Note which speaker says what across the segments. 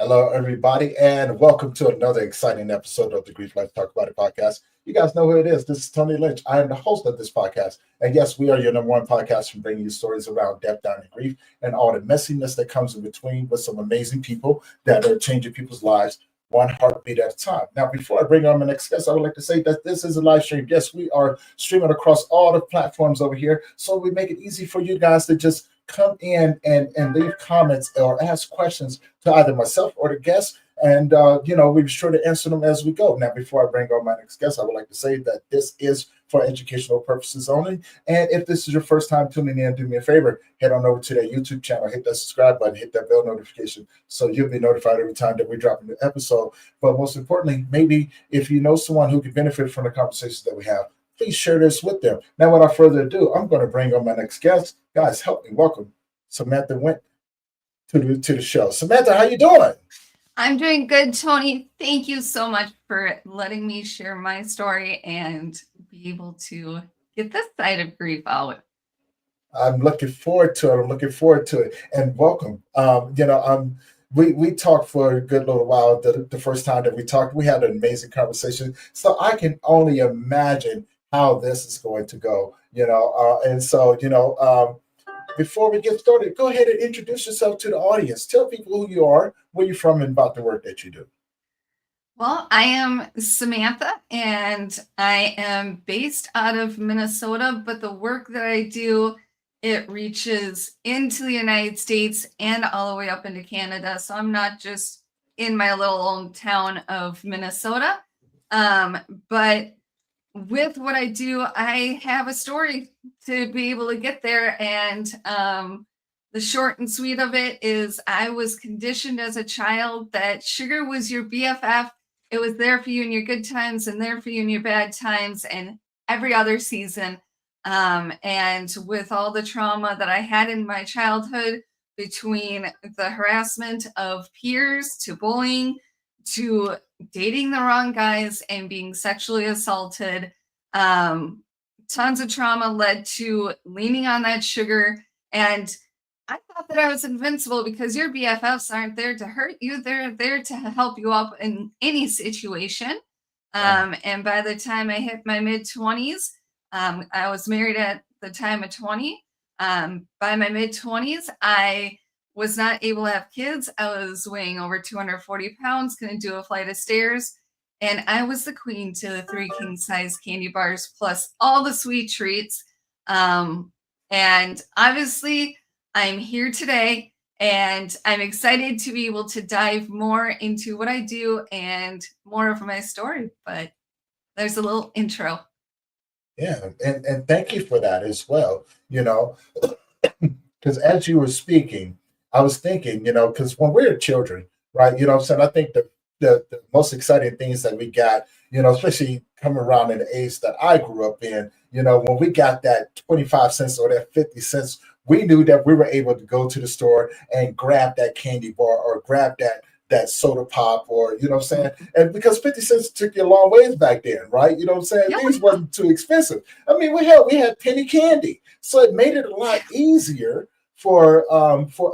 Speaker 1: Hello, everybody, and welcome to another exciting episode of the Grief Life Talk About It podcast. You guys know who it is. This is Tony Lynch. I am the host of this podcast. And yes, we are your number one podcast from bringing you stories around death, dying, and grief, and all the messiness that comes in between with some amazing people that are changing people's lives one heartbeat at a time. Now, before I bring on my next guest, I would like to say that this is a live stream. Yes, we are streaming across all the platforms over here, so we make it easy for you guys to just come in and leave comments or ask questions to either myself or the guest. And, we're sure to answer them as we go. Now, before I bring on my next guest, I would like to say that this is for educational purposes only. And if this is your first time tuning in, do me a favor, head on over to that YouTube channel, hit that subscribe button, hit that bell notification so you'll be notified every time that we drop a new episode. But most importantly, maybe if you know someone who could benefit from the conversations that we have, please share this with them. Now, without further ado, I'm going to bring on my next guest. Guys, help me welcome Samantha Wendt to the show. Samantha, how you doing?
Speaker 2: I'm doing good, Tony. Thank you so much for letting me share my story and be able to get this side of grief out.
Speaker 1: I'm looking forward to it. And welcome. We talked for a good little while. The first time that we talked, we had an amazing conversation. So I can only imagine how this is going to go. Before we get started, go ahead and introduce yourself to the audience. Tell people who you are, where you're from, and about the work that you do.
Speaker 2: Well, I am Samantha, and I am based out of Minnesota, but the work that I do, it reaches into the United States and all the way up into Canada. So I'm not just in my little old town of Minnesota, but with what I do, I have a story to be able to get there. And the short and sweet of it is I was conditioned as a child that sugar was your BFF. It was there for you in your good times and there for you in your bad times and every other season. And with all the trauma that I had in my childhood, between the harassment of peers to bullying to dating the wrong guys and being sexually assaulted, tons of trauma led to leaning on that sugar. And I thought that I was invincible because your BFFs aren't there to hurt you. They're there to help you up in any situation. And by the time I hit my mid-20s, I was married at the time of 20. By my mid-20s, I was not able to have kids. I was weighing over 240 pounds, couldn't do a flight of stairs. And I was the queen to the 3 king-size candy bars, plus all the sweet treats. And obviously, I'm here today, and I'm excited to be able to dive more into what I do and more of my story. But there's a little intro.
Speaker 1: Yeah, and thank you for that as well. Because as you were speaking, I was thinking, because when we're children, right, I think the most exciting things that we got, especially coming around in the age that I grew up in, when we got that 25 cents or that 50 cents, we knew that we were able to go to the store and grab that candy bar or grab that soda pop or, And because 50 cents took you a long ways back then, right?
Speaker 2: Yep.
Speaker 1: These wasn't too expensive. I mean, we had penny candy. So it made it a lot easier for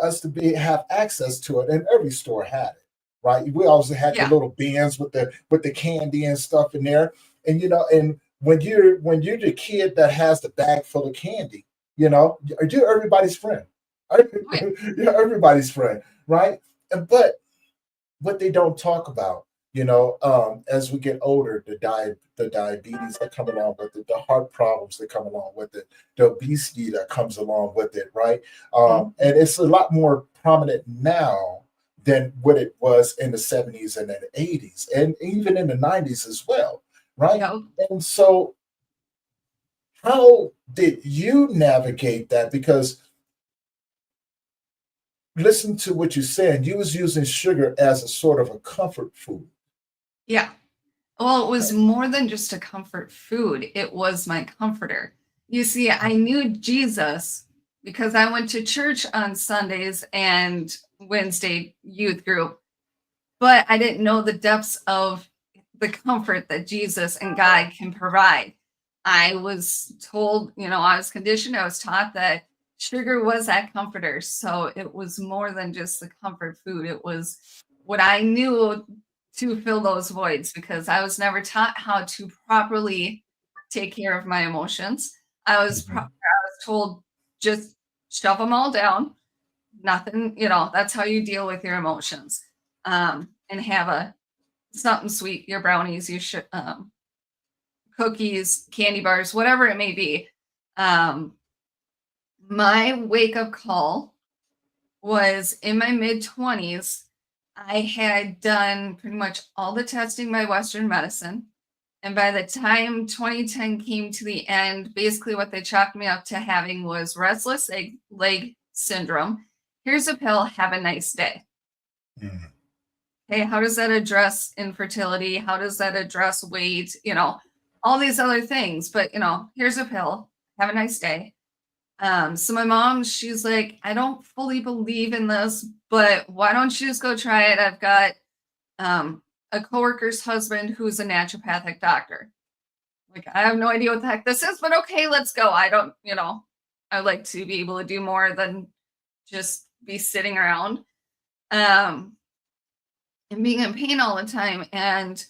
Speaker 1: us to have access to it, and every store had it, right? We also had the little bins with the candy and stuff in there, and and when you're the kid that has the bag full of candy, you're everybody's friend. You're everybody's friend, right? But what they don't talk about, as we get older, the diabetes that come along with it, the heart problems that come along with it, the obesity that comes along with it, right? And it's a lot more prominent now than what it was in the 70s and the 80s, and even in the 90s as well, right?
Speaker 2: Yep.
Speaker 1: And so how did you navigate that? Because listen to what you said. You was using sugar as a sort of a comfort food.
Speaker 2: Yeah. Well, it was more than just a comfort food. It was my comforter. You see, I knew Jesus because I went to church on Sundays and Wednesday youth group, but I didn't know the depths of the comfort that Jesus and God can provide. I was told, I was conditioned, I was taught that sugar was that comforter. So it was more than just the comfort food. It was what I knew to fill those voids, because I was never taught how to properly take care of my emotions. I
Speaker 1: Mhm.
Speaker 2: was told, just shove them all down. Nothing, that's how you deal with your emotions. And have a something sweet, your brownies, your cookies, candy bars, whatever it may be. Um, my wake up call was in my mid 20s. I had done pretty much all the testing by Western medicine. And by the time 2010 came to the end, basically what they chalked me up to having was restless leg syndrome. Here's a pill, have a nice day.
Speaker 1: Mhm.
Speaker 2: Hey, how does that address infertility? How does that address weight? All these other things. But, here's a pill, have a nice day. So my mom, she's like, I don't fully believe in this, but why don't you just go try it? I've got a coworker's husband who's a naturopathic doctor. Like, I have no idea what the heck this is, but okay, let's go. I don't, I like to be able to do more than just be sitting around and being in pain all the time. And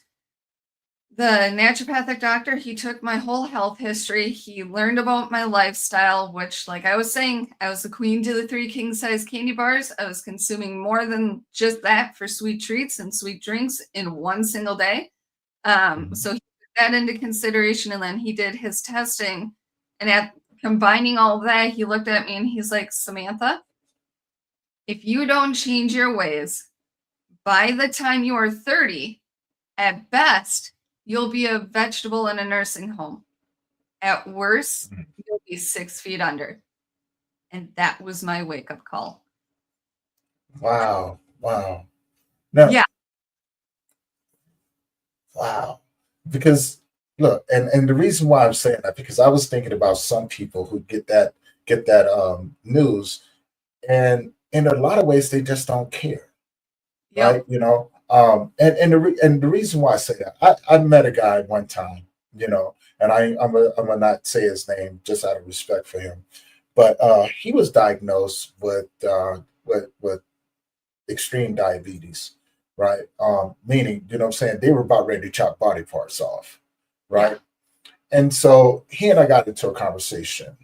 Speaker 2: the naturopathic doctor, he took my whole health history. He learned about my lifestyle, which, like I was saying, I was the queen to the 3 king size candy bars. I was consuming more than just that for sweet treats and sweet drinks in one single day.
Speaker 1: Mhm.
Speaker 2: So he took that into consideration, and then he did his testing. And at combining all of that, he looked at me and he's like, Samantha, if you don't change your ways by the time you are 30, at best, you'll be a vegetable in a nursing home. At worst,
Speaker 1: Mhm.
Speaker 2: you'll be 6 feet under. And that was my wake up call.
Speaker 1: Wow. Wow. No,
Speaker 2: Yeah.
Speaker 1: wow. Because look, and the reason why I'm saying that, because I was thinking about some people who get that news, and in a lot of ways they just don't care, right?
Speaker 2: Yep.
Speaker 1: And the reason why I say that, I met a guy one time, and I'm gonna not say his name just out of respect for him, but he was diagnosed with extreme diabetes, right? Meaning, you know what I'm saying, they were about ready to chop body parts off,
Speaker 2: Yeah.
Speaker 1: right? And so he and I got into a conversation,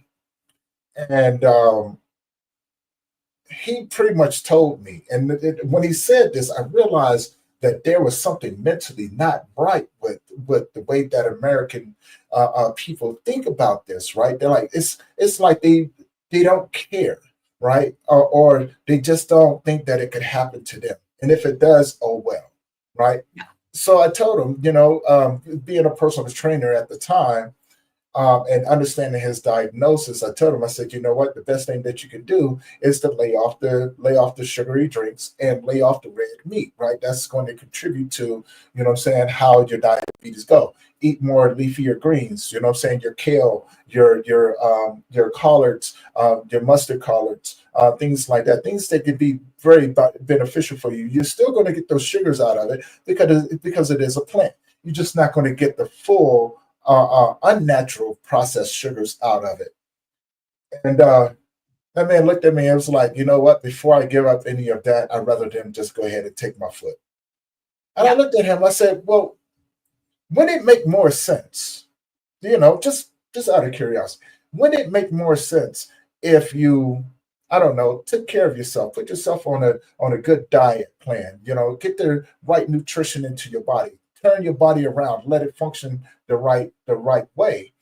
Speaker 1: and he pretty much told me, and when he said this, I realized that there was something mentally not right with the way that American people think about this. Right? They're like, it's like they don't care, right? Or they just don't think that it could happen to them, and if it does, oh well, right?
Speaker 2: Yeah.
Speaker 1: So I told him, being a personal trainer at the time, and understanding his diagnosis, I told him, I said, you know what, the best thing that you can do is to lay off the sugary drinks and lay off the red meat, right? That's going to contribute to, what I'm saying, how your diabetes go. Eat more leafier greens, what I'm saying, your kale, your collards, your mustard collards, things like that, things that could be very beneficial for you. You're still going to get those sugars out of it because it is a plant. You're just not going to get the full unnatural processed sugars out of it. And that man looked at me and was like, you know what? Before I give up any of that, I'd rather them just go ahead and take my foot. And I
Speaker 2: Yeah.
Speaker 1: looked at him. I said, well, wouldn't it make more sense? Just out of curiosity, wouldn't it make more sense if you, I don't know, took care of yourself, put yourself on a good diet plan, get the right nutrition into your body, turn your body around, let it function the right way.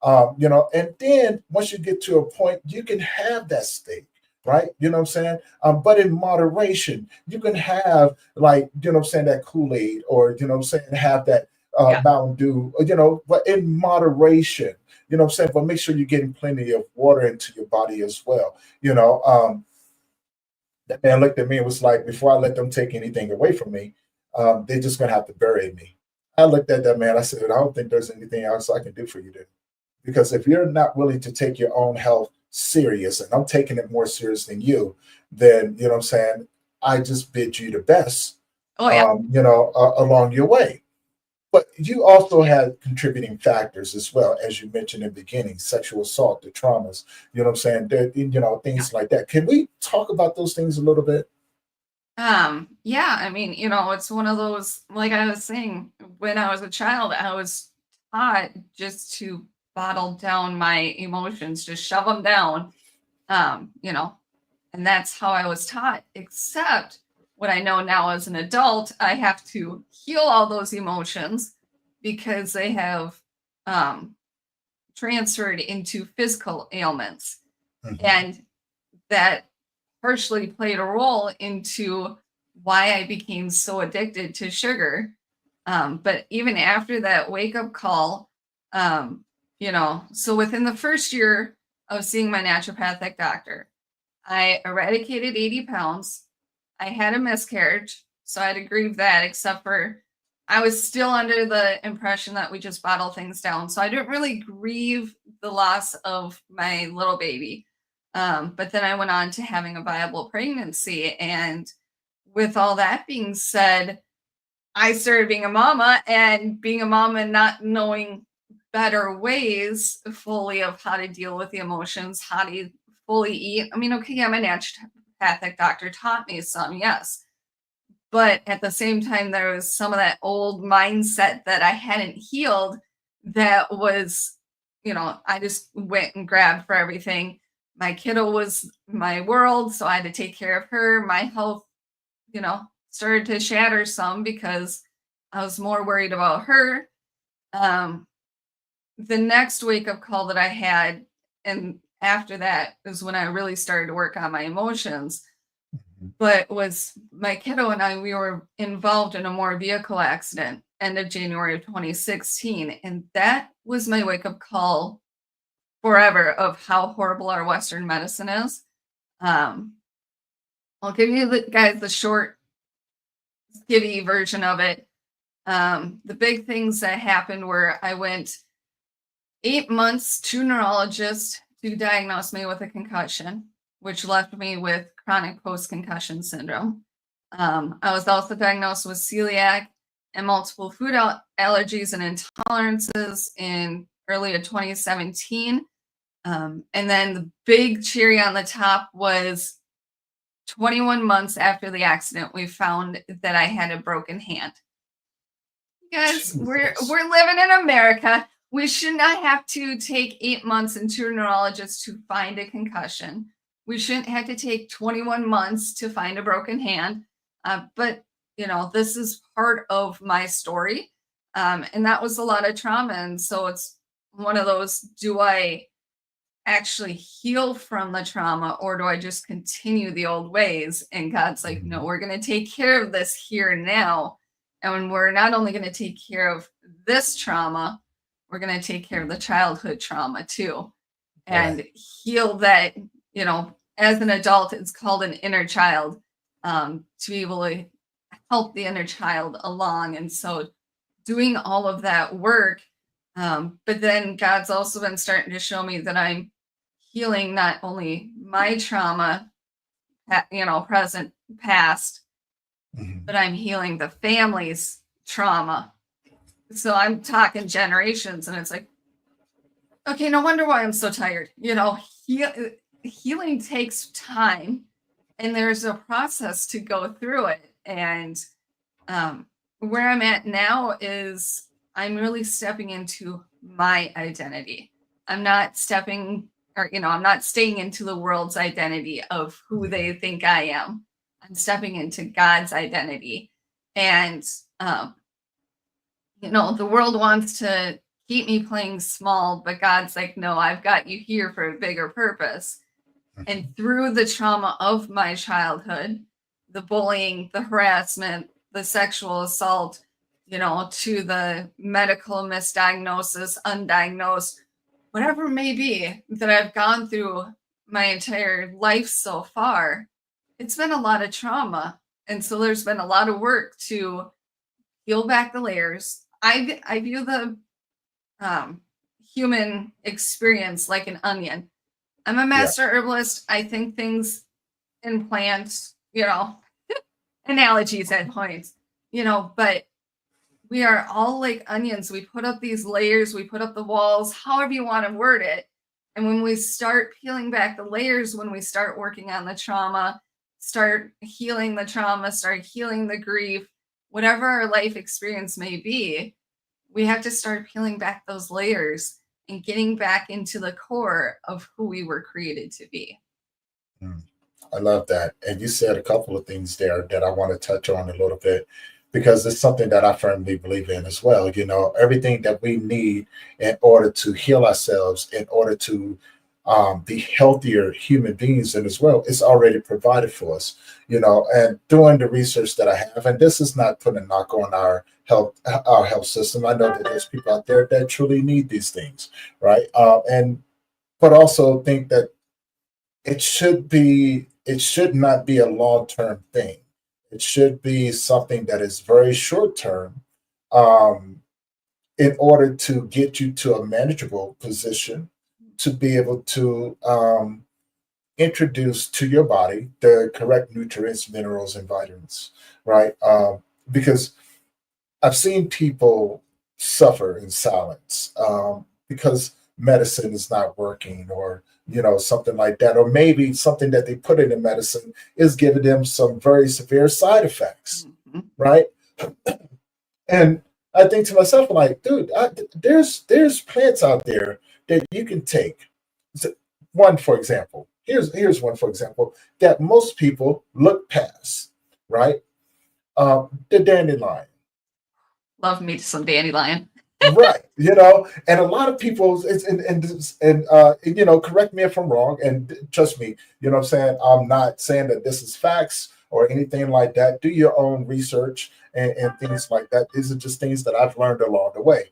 Speaker 1: And then once you get to a point, you can have that steak, right? You know what I'm saying? But in moderation, you can have, like, what I'm saying, that Kool-Aid, or, what I'm saying, have that
Speaker 2: Yeah.
Speaker 1: Mountain Dew, but in moderation, what I'm saying? But make sure you're getting plenty of water into your body as well. That man looked at me and was like, before I let them take anything away from me, they're just gonna have to bury me. I looked at that man. I said, I don't think there's anything else I can do for you, dude. Because if you're not willing to take your own health serious, and I'm taking it more serious than you, then, what I'm saying, I just bid you the best,
Speaker 2: Oh, yeah.
Speaker 1: along your way. But you also had contributing factors as well, as you mentioned in the beginning: sexual assault, the traumas, you know what I'm saying? There,
Speaker 2: Yeah.
Speaker 1: things like that. Can we talk about those things a little bit?
Speaker 2: Yeah, I mean, it's one of those, like I was saying, when I was a child, I was taught just to bottle down my emotions, just shove them down. You know, and that's how I was taught, except what I know now as an adult, I have to heal all those emotions because they have um transferred into physical ailments.
Speaker 1: Mhm.
Speaker 2: And that partially played a role into why I became so addicted to sugar. But even after that wake up call, so within the first year of seeing my naturopathic doctor, I eradicated 80 pounds. I had a miscarriage, so I had to grieve that, except for I was still under the impression that we just bottle things down. So I didn't really grieve the loss of my little baby. But then I went on to having a viable pregnancy. And with all that being said, I started being a mama, and being a mama and not knowing better ways fully of how to deal with the emotions, how to fully eat. I mean, okay, I'm a naturopathic doctor, taught me some, yes. But at the same time, there was some of that old mindset that I hadn't healed that was, I just went and grabbed for everything. My kiddo was my world, so I had to take care of her. My health, started to shatter some because I was more worried about her. Um, the next wake up call that I had, and after that is when I really started to work on my emotions.
Speaker 1: Mhm.
Speaker 2: But was my kiddo and I, we were involved in a motor vehicle accident end of January of 2016. And that was my wake up call forever of how horrible our Western medicine is. Um, I'll give you guys the short, skivvy version of it. The big things that happened were I went 8 months to neurologist to diagnose me with a concussion, which left me with chronic post-concussion syndrome. I was also diagnosed with celiac and multiple food allergies and intolerances in early of 2017. And then the big cherry on the top was 21 months after the accident, we found that I had a broken hand. Guys,
Speaker 1: Jesus.
Speaker 2: we're living in America. We should not have to take 8 months into a neurologist to find a concussion. We shouldn't have to take 21 months to find a broken hand. But this is part of my story. And that was a lot of trauma. And so it's one of those, do I actually heal from the trauma, or do I just continue the old ways? And God's like, no,
Speaker 1: Mhm.
Speaker 2: we're going to take care of this here and now. And we're not only going to take care of this trauma, we're going to take care of the childhood trauma too, and
Speaker 1: Right.
Speaker 2: heal that. As an adult, it's called an inner child, to be able to help the inner child along. And so doing all of that work. But then God's also been starting to show me that I'm healing not only my trauma, present, past,
Speaker 1: Mhm.
Speaker 2: but I'm healing the family's trauma. So I'm talking generations, and it's like, okay, no wonder why I'm so tired. Healing takes time, and there's a process to go through it. And um, where I'm at now is I'm really stepping into my identity. I'm not stepping, or I'm not staying into the world's identity of who they
Speaker 1: Mhm.
Speaker 2: think I am. I'm stepping into God's identity. And the world wants to keep me playing small, but God's like, no, I've got you here for a bigger purpose. And
Speaker 1: Mhm.
Speaker 2: through the trauma of my childhood, the bullying, the harassment, the sexual assault, to the medical misdiagnosis, undiagnosed, whatever it may be that I've gone through my entire life so far, it's been a lot of trauma. And so there's been a lot of work to peel back the layers. I view the um, human experience like an onion. I'm a
Speaker 1: Yeah.
Speaker 2: master herbalist. I think things in plants, analogies at points, but we are all like onions. We put up these layers, we put up the walls, however you want to word it. And when we start peeling back the layers, when we start working on the trauma, start healing the trauma, start healing the grief, whatever our life experience may be, we have to start peeling back those layers and getting back into the core of who we were created to be.
Speaker 1: Mm. I love that. And you said a couple of things there that I want to touch on a little bit because it's something that I firmly believe in as well. Everything that we need in order to heal ourselves, in order to be healthier human beings, and as well, it's already provided for us. And doing the research that I have, and this is not putting a knock on our health system. I know that there's people out there that truly need these things, right? And but also think that it should not be a long-term thing. It should be something that is very short-term, um, in order to get you to a manageable position to be able to introduce to your body the correct nutrients, minerals, and vitamins, right? Because I've seen people suffer in silence, because medicine is not working, or something like that, or maybe something that they put in the medicine is giving them some very severe side effects,
Speaker 2: Mhm.
Speaker 1: right? And I think to myself, like, dude, there's plants out there that you can take. So, one, for example, here's one for example that most people look past, right? The dandelion.
Speaker 2: Love me some dandelion.
Speaker 1: Right, and a lot of people, correct me if I'm wrong, and trust me, what I'm saying, I'm not saying that this is facts or anything like that. Do your own research and things like that. These are just things that I've learned along the way.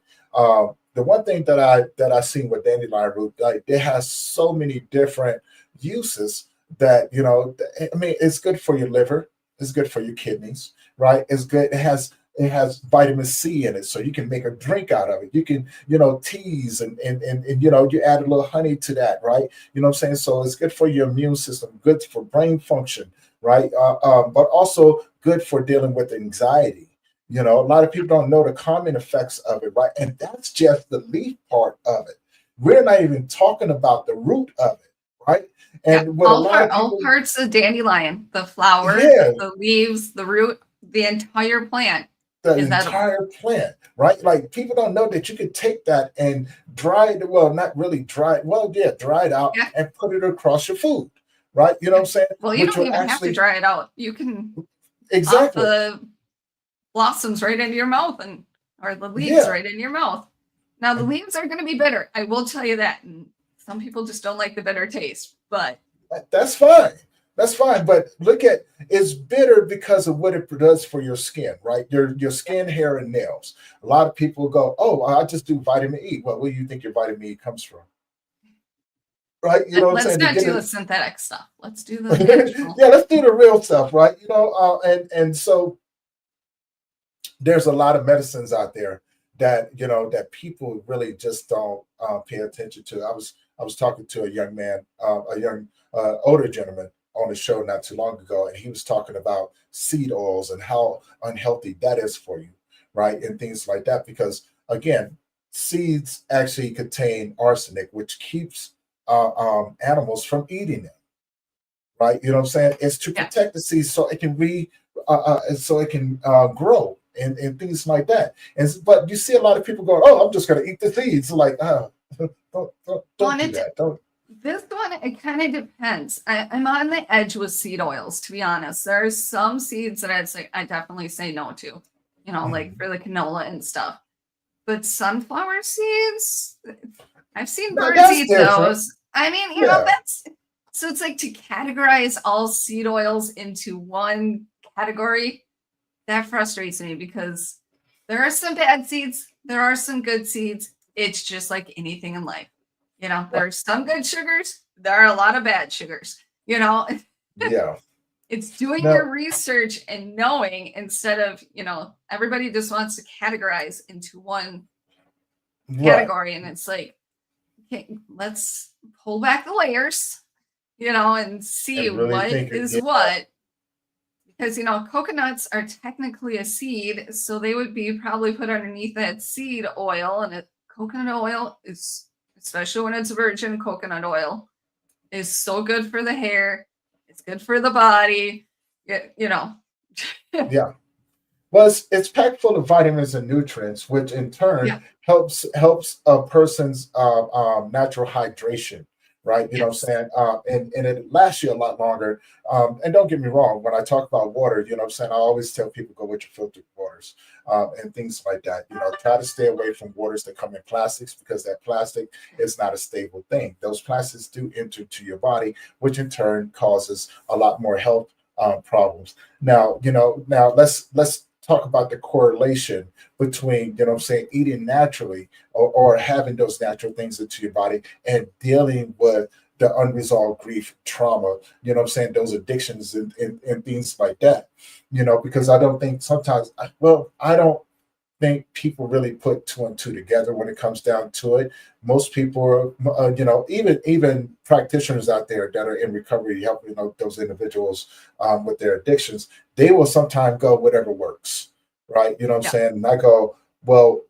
Speaker 1: The one thing that I seen with dandelion root, like, it has so many different uses that I mean, it's good for your liver, it's good for your kidneys, right? It's good. It has vitamin C in it, so you can make a drink out of it. You can, teas, and you add a little honey to that, right? You know what I'm saying? So it's good for your immune system, good for brain function, right? But also good for dealing with anxiety. A lot of people don't know the calming effects of it, right? And that's just the leaf part of it. We're not even talking about the root of it, right?
Speaker 2: Yeah,
Speaker 1: And what a lot of
Speaker 2: all
Speaker 1: people,
Speaker 2: parts of dandelion, the flower,
Speaker 1: yeah,
Speaker 2: the leaves, the root, the entire plant
Speaker 1: the
Speaker 2: is edible.
Speaker 1: entire plant, right? Like, people don't know that you could take that and dry it. Well, not really dry it. Well, yeah, dry it out
Speaker 2: Yeah,
Speaker 1: and put it across your food, right? You know what
Speaker 2: yeah.
Speaker 1: I'm saying?
Speaker 2: Well, you
Speaker 1: Which
Speaker 2: don't
Speaker 1: will
Speaker 2: even have to
Speaker 1: actually,
Speaker 2: dry it out. You can pop
Speaker 1: exactly,
Speaker 2: the blossoms right into your mouth, and or the leaves
Speaker 1: yeah,
Speaker 2: right in your mouth. Now the
Speaker 1: and
Speaker 2: leaves are going to be bitter. I will tell you that. And some people just don't like the bitter taste, but
Speaker 1: that's fine. That's fine. But look at, it's bitter because of what it does for your skin, right? Your
Speaker 2: yeah.
Speaker 1: skin, hair, and nails. A lot of people go, "Oh, I just do vitamin E." Well, where do you think your vitamin E comes from? Right? You know what I'm
Speaker 2: Let's
Speaker 1: saying? To
Speaker 2: not
Speaker 1: get
Speaker 2: do the
Speaker 1: it,
Speaker 2: synthetic stuff. Let's do the natural.
Speaker 1: yeah, let's do the real stuff, right? And so there's a lot of medicines out there that that people really just don't pay attention to. I was talking to a young man, a young older gentleman on the show not too long ago, and he was talking about seed oils and how unhealthy that is for you, right? And things like that, because again, seeds actually contain arsenic, which keeps animals from eating them, right? You know what I'm saying? It's to
Speaker 2: Yeah.
Speaker 1: protect the seed so it can so it can grow and things like that. But you see a lot of people going, "Oh, I'm just going to eat the seeds." Like,
Speaker 2: Well,
Speaker 1: don't
Speaker 2: and
Speaker 1: do that. Don't.
Speaker 2: this one, it kind of depends. I'm on the edge with seed oils, to be honest. There are some seeds that I definitely say no to, like
Speaker 1: Mhm.
Speaker 2: for the canola and stuff. But sunflower seeds, I've seen
Speaker 1: Now
Speaker 2: birds
Speaker 1: that's
Speaker 2: eat
Speaker 1: different.
Speaker 2: those. I mean,
Speaker 1: Yeah,
Speaker 2: that's so it's like to categorize all seed oils into one category. That frustrates me because there are some bad seeds, there are some good seeds. It's just like anything in life.
Speaker 1: right.
Speaker 2: There's some good sugars, there are a lot of bad sugars. You know,
Speaker 1: Yeah.
Speaker 2: it's doing
Speaker 1: Now,
Speaker 2: your research and knowing instead of, everybody just wants to categorize into one
Speaker 1: right.
Speaker 2: category. And it's like, okay, let's pull back the layers, and see
Speaker 1: And really
Speaker 2: what
Speaker 1: think,
Speaker 2: is
Speaker 1: yeah,
Speaker 2: what. Because, coconuts are technically a seed, so they would be probably put underneath that seed oil. And coconut oil is, especially when it's virgin coconut oil, is so good for the hair. It's good for the body. You know.
Speaker 1: Yeah. Well, it's packed full of vitamins and nutrients, which in turn
Speaker 2: Yeah.
Speaker 1: helps a person's natural hydration, right? You know what I'm
Speaker 2: Yes.
Speaker 1: saying? And it lasts you a lot longer. And don't get me wrong, when I talk about water, you know what I'm saying? I always tell people go with your filtered waters and things like that. You know, try to stay away from waters that come in plastics because that plastic is not a stable thing. Those plastics do enter to your body, which in turn causes a lot more health problems. Now, now let's talk about the correlation between, you know what I'm saying, eating naturally or having those natural things into your body and dealing with the unresolved grief, trauma, you know what I'm saying, those addictions and things like that. Because I don't think sometimes, I don't think people really put two and two together when it comes down to it. Most people, even practitioners out there that are in recovery, helping those individuals with their addictions, they will sometimes go whatever works, right? You know what I'm
Speaker 2: Yeah.
Speaker 1: saying? And I go, well,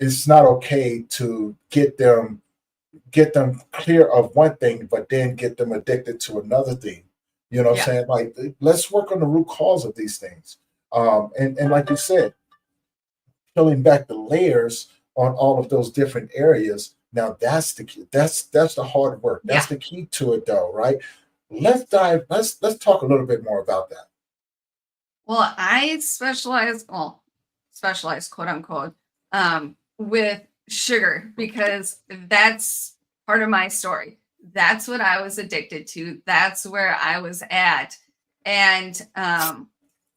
Speaker 1: it's not okay to get them clear of one thing, but then get them addicted to another thing. You know what I'm
Speaker 2: Yeah.
Speaker 1: saying? Like, let's work on the root cause of these things. And like you said, peeling back the layers on all of those different areas. Now that's the key. That's the hard work. That's
Speaker 2: Yeah.
Speaker 1: the key to it, though, right? Let's talk a little bit more about that.
Speaker 2: Well, I specialize quote unquote, with sugar because that's part of my story. That's what I was addicted to. That's where I was at. And,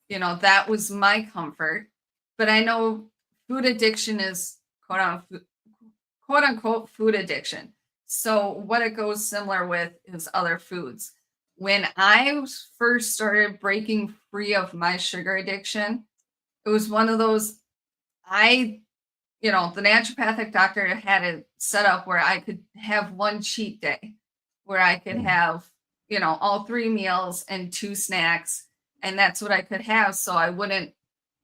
Speaker 2: that was my comfort. But I know food addiction is quote unquote food addiction. So what it goes similar with is other foods. When I first started breaking free of my sugar addiction, it was one of those I, the naturopathic doctor had it set up where I could have one cheat day where I could
Speaker 1: Mhm,
Speaker 2: have, all three meals and two snacks. And that's what I could have. So I wouldn't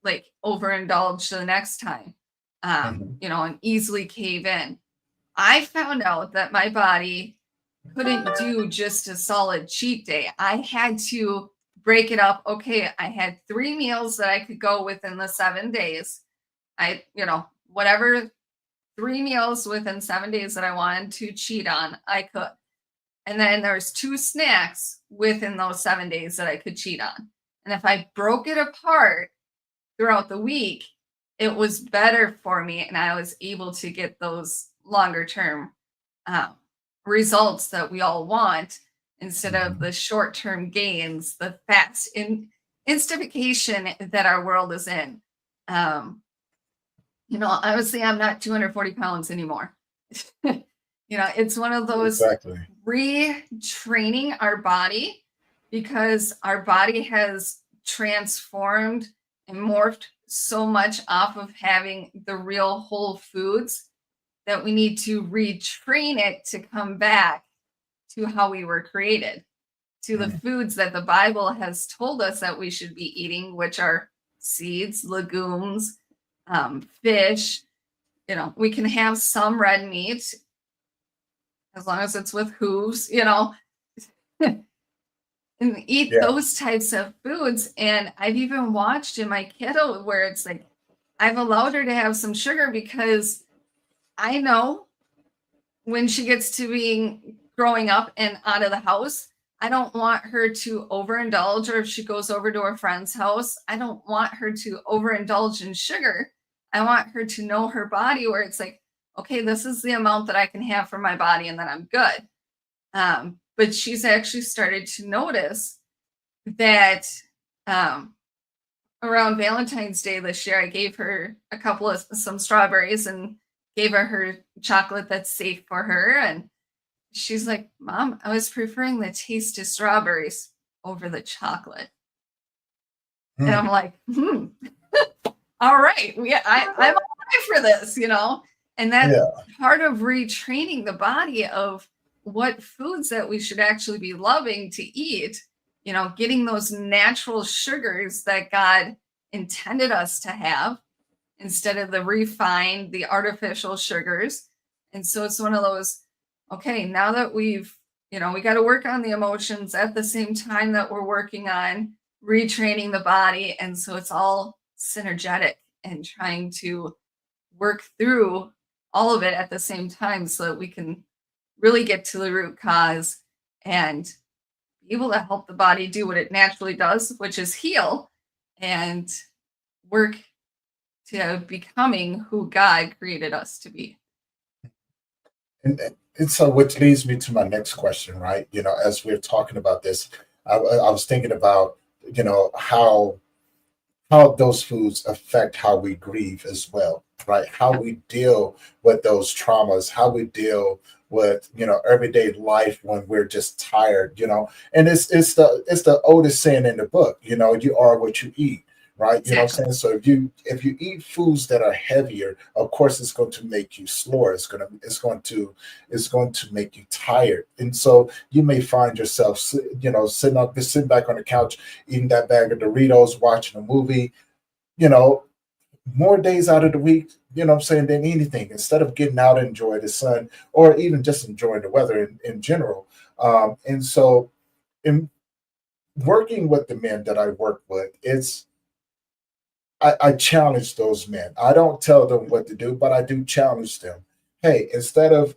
Speaker 2: like overindulge the next time,
Speaker 1: mhm,
Speaker 2: and easily cave in. I found out that my body couldn't do just a solid cheat day. I had to break it up. Okay, I had three meals that I could go within the 7 days. Whatever three meals within 7 days that I wanted to cheat on, I could. And then there's two snacks within those 7 days that I could cheat on. And if I broke it apart throughout the week, it was better for me. And I was able to get those longer term um, results that we all want instead of
Speaker 1: mhm.
Speaker 2: the short term gains, the fast instification that our world is in. Um, Honestly, I'm not 240 pounds anymore. It's one of those
Speaker 1: Exactly.
Speaker 2: retraining our body because our body has transformed and morphed so much off of having the real whole foods that we need to retrain it to come back to how we were created, to the
Speaker 1: Mhm,
Speaker 2: foods that the Bible has told us that we should be eating, which are seeds, legumes, fish. We can have some red meat as long as it's with hooves, and eat
Speaker 1: yeah.
Speaker 2: those types of foods. And I've even watched in my kiddo where it's like, I've allowed her to have some sugar because I know when she gets to being growing up and out of the house, I don't want her to overindulge, or if she goes over to a friend's house, I don't want her to overindulge in sugar. I want her to know her body where it's like, okay, this is the amount that I can have for my body and then I'm good. But she's actually started to notice that um, around Valentine's Day this year, I gave her a couple of some strawberries and gave her chocolate that's safe for her. And she's like, Mom, I was preferring the taste of strawberries over the chocolate. And
Speaker 1: Hmm.
Speaker 2: I'm like, all right. I'm all right for this. And that's
Speaker 1: Yeah.
Speaker 2: part of retraining the body of what foods that we should actually be loving to eat, getting those natural sugars that God intended us to have instead of the refined, the artificial sugars. And so it's one of those, okay, now that we've, we got to work on the emotions at the same time that we're working on retraining the body. And so it's all synergetic and trying to work through all of it at the same time so that we can really get to the root cause and be able to help the body do what it naturally does, which is heal and work to becoming who God created us to be.
Speaker 1: And so, which leads me to my next question, right? As we're talking about this, I was thinking about, how those foods affect how we grieve as well, right? How
Speaker 2: Yeah.
Speaker 1: we deal with those traumas, how we deal with everyday life when we're just tired, and it's the oldest saying in the book, you are what you eat, right? You know what
Speaker 2: Exactly.
Speaker 1: I'm saying? So if you eat foods that are heavier, of course it's going to make you slower. It's going to make you tired. And so you may find yourself sitting back on the couch eating that bag of Doritos, watching a movie, you know, more days out of the week, what I'm saying, than anything, instead of getting out and enjoy the sun or even just enjoying the weather in general. And so in working with the men that I work with, I challenge those men. I don't tell them what to do, but I do challenge them. Hey, instead of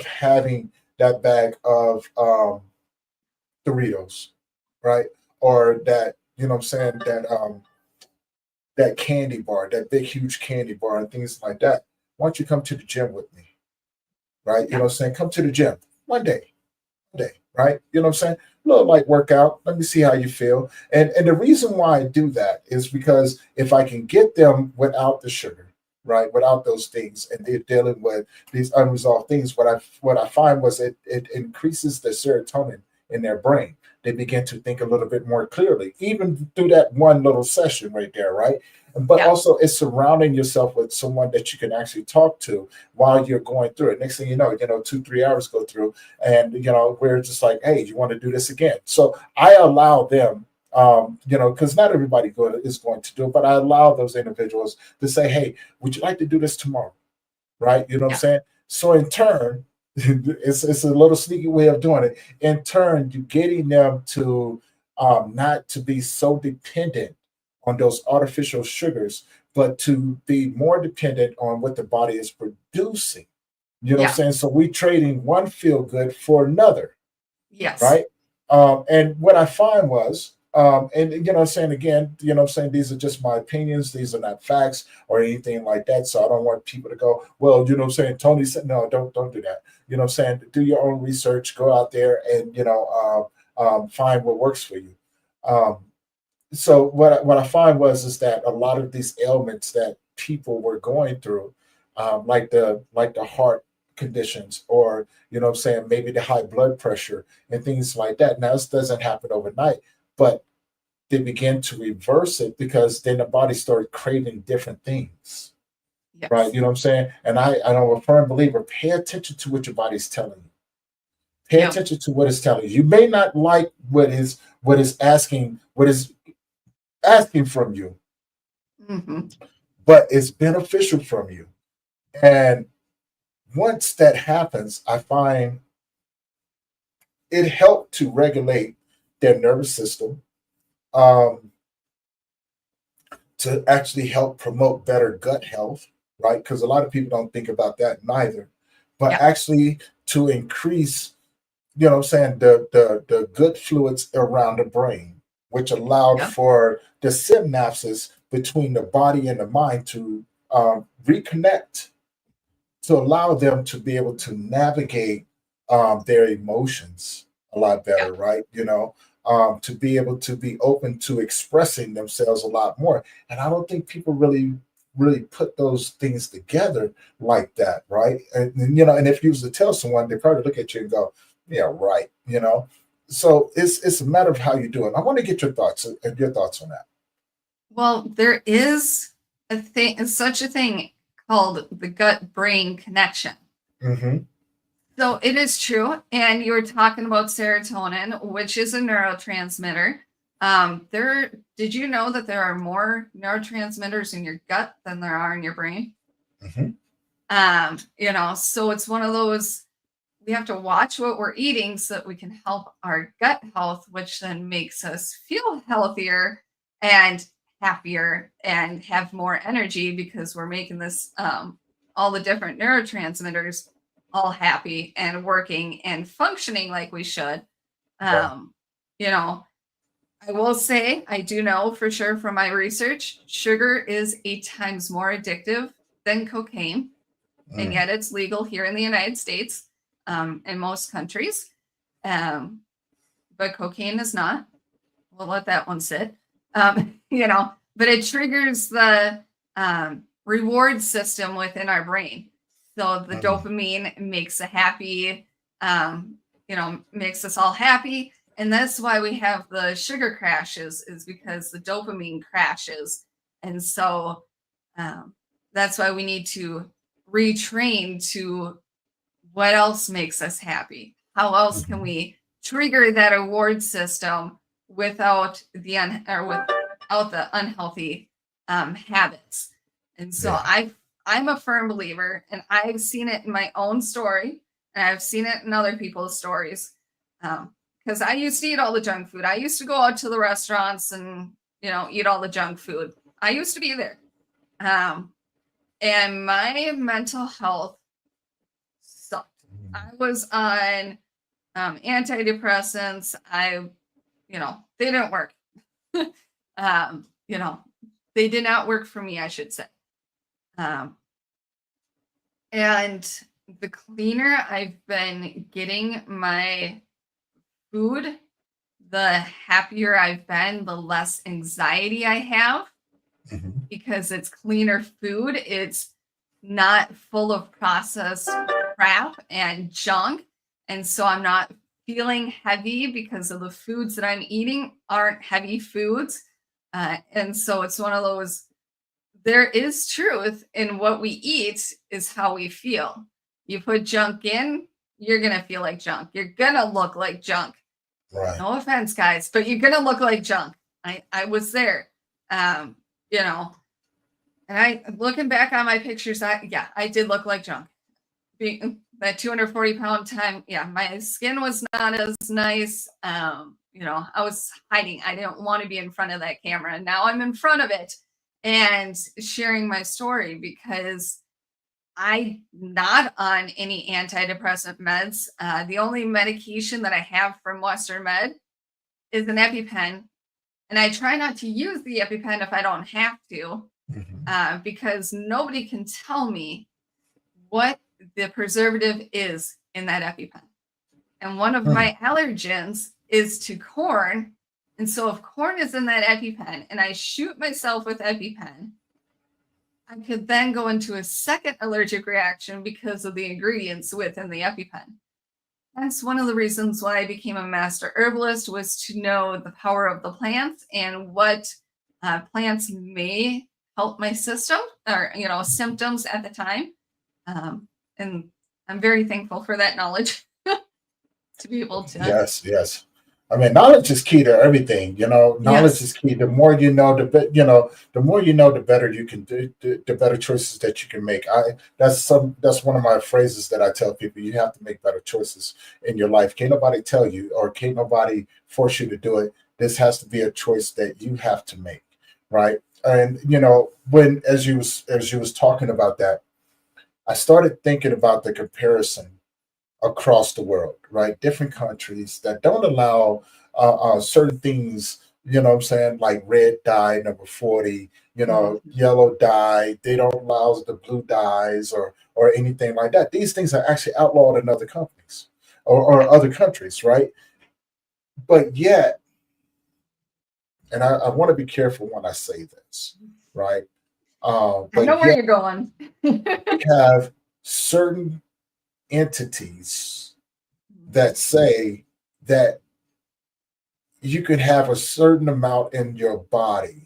Speaker 1: having that bag of Doritos, right? Or that, what I'm saying, that candy bar, that big huge candy bar and things like that. Why don't you come to the gym with me? Right? You
Speaker 2: Yeah.
Speaker 1: know what I'm saying? Come to the gym one day, right? You know what I'm saying? A little light workout. Let me see how you feel. And the reason why I do that is because if I can get them without the sugar, right, without those things, and they're dealing with these unresolved things, what I find was it increases the serotonin in their brain. They begin to think a little bit more clearly, even through that one little session right there, right? But
Speaker 2: Yeah.
Speaker 1: also, it's surrounding yourself with someone that you can actually talk to while you're going through it. Next thing you know, 2-3 hours go through, and we're just like, hey, you want to do this again? So I allow them, because not everybody is going to do it, but I allow those individuals to say, hey, would you like to do this tomorrow? Right? You know what I'm
Speaker 2: Yeah.
Speaker 1: saying? So in turn, it's a little sneaky way of doing it. In turn, you're getting them to not to be so dependent on those artificial sugars, but to be more dependent on what the body is producing. You know what I'm
Speaker 2: Yeah.
Speaker 1: saying? So we trading one feel good for another,
Speaker 2: Yes.
Speaker 1: right? And what I find was, and I'm saying again, I'm saying these are just my opinions, these are not facts or anything like that. So I don't want people to go, well, I'm saying Tony said, no, don't do that. I'm saying do your own research, go out there and find what works for you. Um, so what I find was is that a lot of these ailments that people were going through, like the heart conditions, or what I'm saying, maybe the high blood pressure and things like that. Now this doesn't happen overnight, but they begin to reverse it because then the body started craving different things, right?
Speaker 2: Yes.
Speaker 1: You know what I'm saying? And I'm a firm believer. Pay attention to what your body's telling you. Pay
Speaker 2: Yep.
Speaker 1: attention to what it's telling you. You may not like what is asking from you,
Speaker 2: Hmm.
Speaker 1: but it's beneficial from you. And once that happens, I find it helped to regulate their nervous system, um, to actually help promote better gut health, right? Because a lot of people don't think about that neither, but
Speaker 2: Yeah.
Speaker 1: actually to increase, what I'm saying, the good fluids around the brain, which allowed
Speaker 2: Yeah.
Speaker 1: for the synapses between the body and the mind to reconnect, to allow them to be able to navigate their emotions a lot
Speaker 2: Yeah.
Speaker 1: better, right? To be able to be open to expressing themselves a lot more. And I don't think people really put those things together like that, right? And if you was to tell someone, they probably look at you and go, "Yeah, right," So it's a matter of how you do it. I want to get your thoughts on that.
Speaker 2: Well, there is such a thing called the gut brain connection.
Speaker 1: Hmm.
Speaker 2: So it is true. And you were talking about serotonin, which is a neurotransmitter. Did you know that there are more neurotransmitters in your gut than there are in your brain?
Speaker 1: Hmm.
Speaker 2: So it's one of those we have to watch what we're eating so that we can help our gut health, which then makes us feel healthier and happier and have more energy because we're making this all the different neurotransmitters all happy and working and functioning like we should.
Speaker 1: Right.
Speaker 2: You know, I will say I do know for sure from my research, sugar is 8 times more addictive than cocaine, and yet it's legal here in the United States, in most countries. But cocaine is not. We'll let that one sit. But it triggers the reward system within our brain. So the dopamine makes a happy, makes us all happy. And that's why we have the sugar crashes, is because the dopamine crashes. And so that's why we need to retrain to what else makes us happy. How else can we trigger that reward system without the unhealthy habits? And so I'm a firm believer, and I've seen it in my own story, and I've seen it in other people's stories. Because I used to eat all the junk food. I used to go out to the restaurants and eat all the junk food. I used to be there, and my mental health sucked. I was on antidepressants. They didn't work. They did not work for me, I should say. And the cleaner I've been getting my food, the happier I've been, the less anxiety I have, because it's cleaner food. It's not full of processed crap and junk. And so I'm not feeling heavy because of the foods that I'm eating aren't heavy foods. And so it's one of those, there is truth in what we eat is how we feel. You put junk in, you're going to feel like junk. You're going to look like junk.
Speaker 1: Right.
Speaker 2: No offense, guys, but you're going to look like junk. I was there, and looking back on my pictures, I did look like junk. Being that 240-pound time, my skin was not as nice. I was hiding. I didn't want to be in front of that camera. Now I'm in front of it and sharing my story because I'm not on any antidepressant meds. The only medication that I have from Western Med is an EpiPen. And I try not to use the EpiPen if I don't have to, because nobody can tell me what the preservative is in that EpiPen. And one of my allergens is to corn. And so if corn is in that EpiPen and I shoot myself with EpiPen, I could then go into a second allergic reaction because of the ingredients within the EpiPen. That's one of the reasons why I became a master herbalist, was to know the power of the plants and what plants may help my system or, symptoms at the time. And I'm very thankful for that knowledge to be able to.
Speaker 1: Yes. I mean, knowledge is key to everything. Knowledge is key. The more you know, the more you know, the better you can do, the better choices that you can make. That's one of my phrases that I tell people. You have to make better choices in your life. Can't nobody tell you, or can't nobody force you to do it. This has to be a choice that you have to make, right? And when as you was talking about that, I started thinking about the comparison across the world, right? Different countries that don't allow certain things, what I'm saying, like red dye, number 40, yellow dye. They don't allow the blue dyes or anything like that. These things are actually outlawed in other companies or other countries, right? But yet, and I want to be careful when I say this, right?
Speaker 2: I know where you're going.
Speaker 1: We have certain entities that say that you could have a certain amount in your body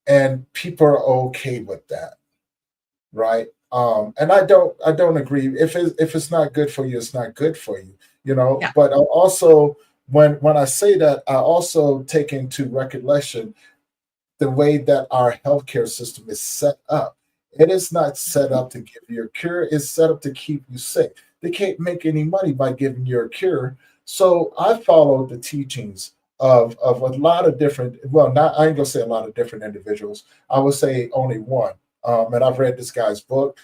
Speaker 1: and people are okay with that, right? And I don't agree. If it's not good for you, it's not good for you, But I also, when I say that, I also take into recollection the way that our healthcare system is set up. It is not set up to give you a cure. It's set up to keep you sick. They can't make any money by giving you a cure. So I followed the teachings of a lot of different, well, not, I ain't gonna say a lot of different individuals. I would say only one. And I've read this guy's book.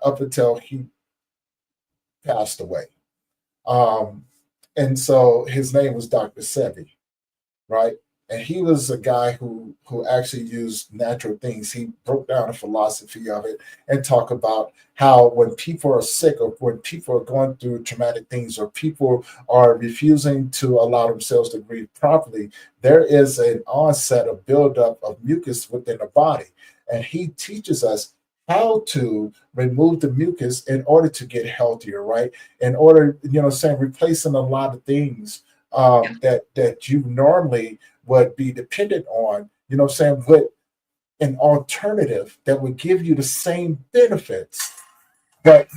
Speaker 1: Up until he passed away. Um, and so his name was Dr. Sebi, right? And he was a guy who actually used natural things. He broke down the philosophy of it and talk about how when people are sick or when people are going through traumatic things or people are refusing to allow themselves to breathe properly, there is an onset of buildup of mucus within the body. And he teaches us how to remove the mucus in order to get healthier, right? In order, saying replacing a lot of things
Speaker 2: Yeah.
Speaker 1: that you normally would be dependent on, saying with an alternative that would give you the same benefits, but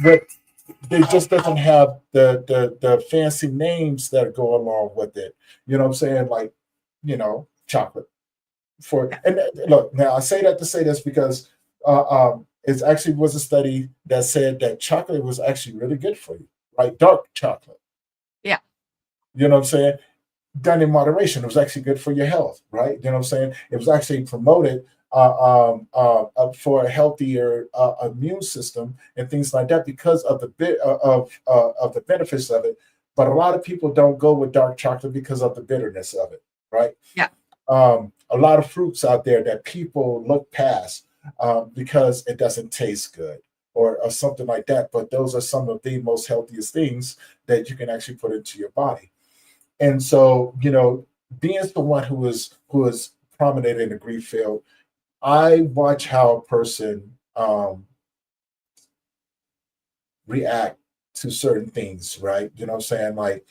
Speaker 1: they just doesn't have the fancy names that go along with it. You know what I'm saying? Like, chocolate for and look, now I say that to say this because it actually was a study that said that chocolate was actually really good for you, right? Dark chocolate.
Speaker 2: Yeah.
Speaker 1: You know what I'm saying? Done in moderation. It was actually good for your health, right? You know what I'm saying? It was actually promoted for a healthier immune system and things like that because of the bit of the benefits of it. But a lot of people don't go with dark chocolate because of the bitterness of it, right?
Speaker 2: Yeah.
Speaker 1: A lot of fruits out there that people look past because it doesn't taste good or something like that. But those are some of the most healthiest things that you can actually put into your body. And so, being someone who is prominent in the grief field, I watch how a person react to certain things, right? You know what I'm saying? Like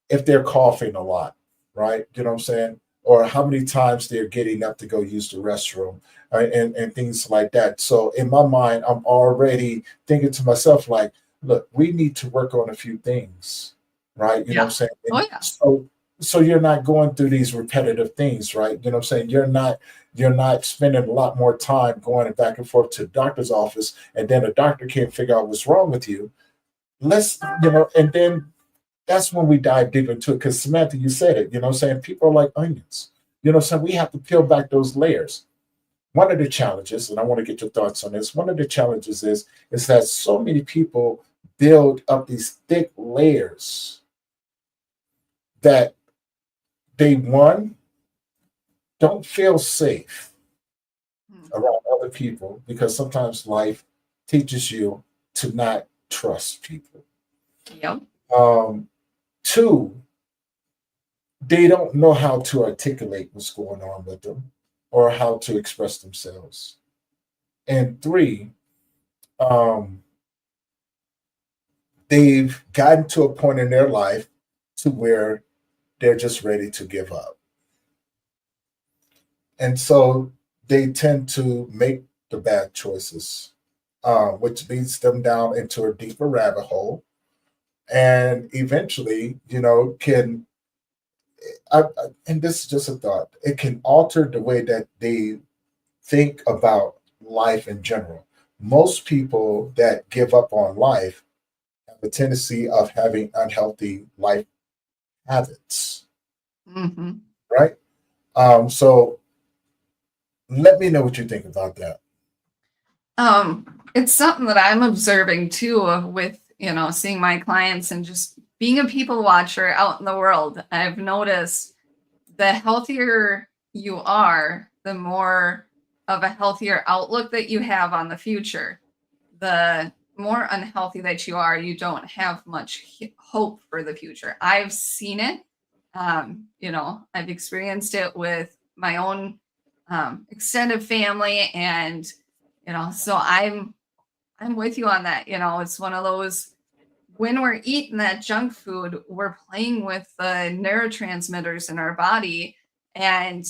Speaker 1: if they're coughing a lot, right? You know what I'm saying? Or how many times they're getting up to go use the restroom, and things like that. So in my mind, I'm already thinking to myself, like, look, we need to work on a few things, right? You know what
Speaker 2: Yeah.
Speaker 1: I'm saying?
Speaker 2: Oh,
Speaker 1: And
Speaker 2: yeah.
Speaker 1: so you're not going through these repetitive things, right? You know what I'm saying? You're not spending a lot more time going back and forth to the doctor's office, and then the doctor can't figure out what's wrong with you. And then that's when we dive deep into it. Because Samantha, you said it, saying people are like onions. So we have to peel back those layers. One of the challenges, and I want to get your thoughts on this, one of the challenges is that so many people build up these thick layers that they one don't feel safe
Speaker 2: Hmm.
Speaker 1: around other people because sometimes life teaches you to not trust people.
Speaker 2: Yep.
Speaker 1: Um, Two, they don't know how to articulate what's going on with them or how to express themselves. And three, um, they've gotten to a point in their life to where they're just ready to give up. And so they tend to make the bad choices, which leads them down into a deeper rabbit hole. And eventually, and this is just a thought, it can alter the way that they think about life in general. Most people that give up on life have a tendency of having unhealthy life habits,
Speaker 2: Hmm.
Speaker 1: right? So let me know what you think about that.
Speaker 2: It's something that I'm observing too with, seeing my clients and just being a people watcher out in the world. I've noticed the healthier you are, the more of a healthier outlook that you have on the future. The more unhealthy that you are, you don't have much hope for the future. I've seen it. I've experienced it with my own extended family, and so I'm with you on that. It's one of those, when we're eating that junk food, we're playing with the neurotransmitters in our body and,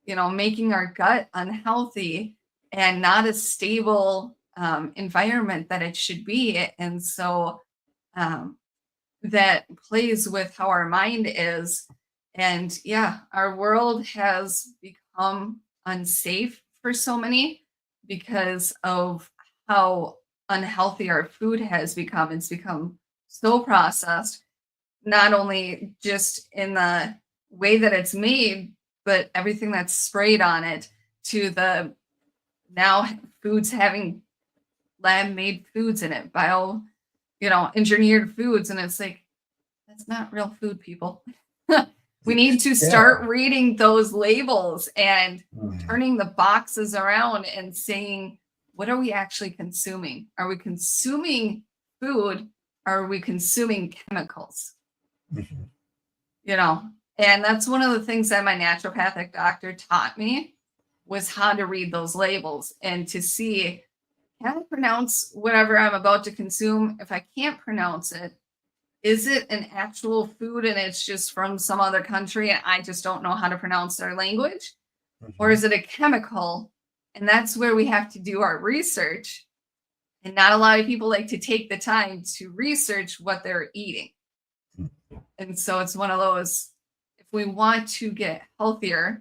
Speaker 2: making our gut unhealthy and not a stable environment that it should be. And so um, that plays with how our mind is. And yeah, our world has become unsafe for so many because of how unhealthy our food has become. It's become so processed, not only just in the way that it's made, but everything that's sprayed on it, to the now foods having lab made foods in it, engineered foods. And it's like, that's not real food, people. We need to start reading those labels and turning the boxes around and saying, what are we actually consuming? Are we consuming food? Or are we consuming chemicals? And that's one of the things that my naturopathic doctor taught me, was how to read those labels and to see, can I pronounce whatever I'm about to consume? If I can't pronounce it, is it an actual food and it's just from some other country and I just don't know how to pronounce their language? Or is it a chemical? And that's where we have to do our research. And not a lot of people like to take the time to research what they're eating. And so it's one of those, if we want to get healthier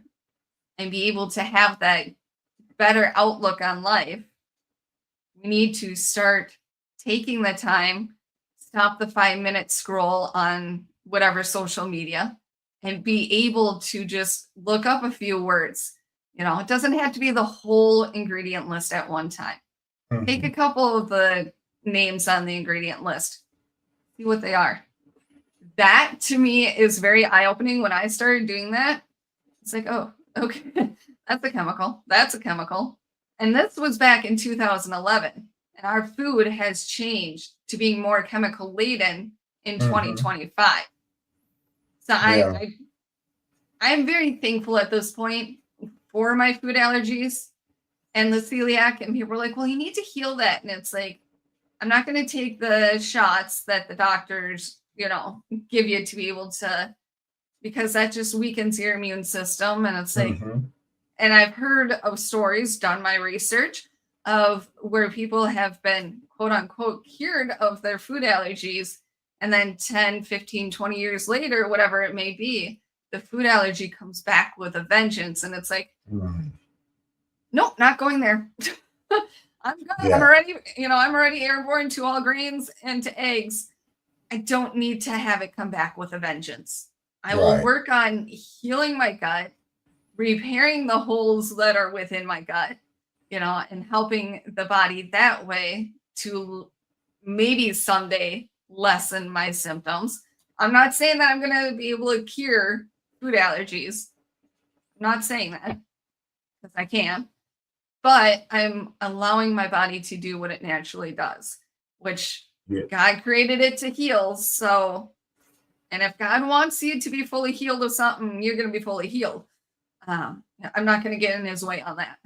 Speaker 2: and be able to have that better outlook on life, we need to start taking the time, stop the 5-minute scroll on whatever social media, and be able to just look up a few words. It doesn't have to be the whole ingredient list at one time. Take a couple of the names on the ingredient list, see what they are. That to me is very eye-opening. When I started doing that, it's like, oh, okay, that's a chemical. That's a chemical. And this was back in 2011. And our food has changed to being more chemical laden in 2025. So I'm very thankful at this point for my food allergies and the celiac. And people are like, well, you need to heal that. And it's like, I'm not going to take the shots that the doctors, give you to be able to, because that just weakens your immune system. And it's like, and I've heard of stories, done my research, of where people have been, quote unquote, cured of their food allergies. And then 10, 15, 20 years later, whatever it may be, the food allergy comes back with a vengeance. And it's like, nope, not going there. I'm good. Yeah. I'm already airborne to all grains and to eggs. I don't need to have it come back with a vengeance. I will work on healing my gut, repairing the holes that are within my gut, and helping the body that way to maybe someday lessen my symptoms. I'm not saying that I'm going to be able to cure food allergies. I'm not saying that, because I can't. But I'm allowing my body to do what it naturally does, which God created it to heal. So, and if God wants you to be fully healed of something, you're going to be fully healed. I'm not going to get in his way on that.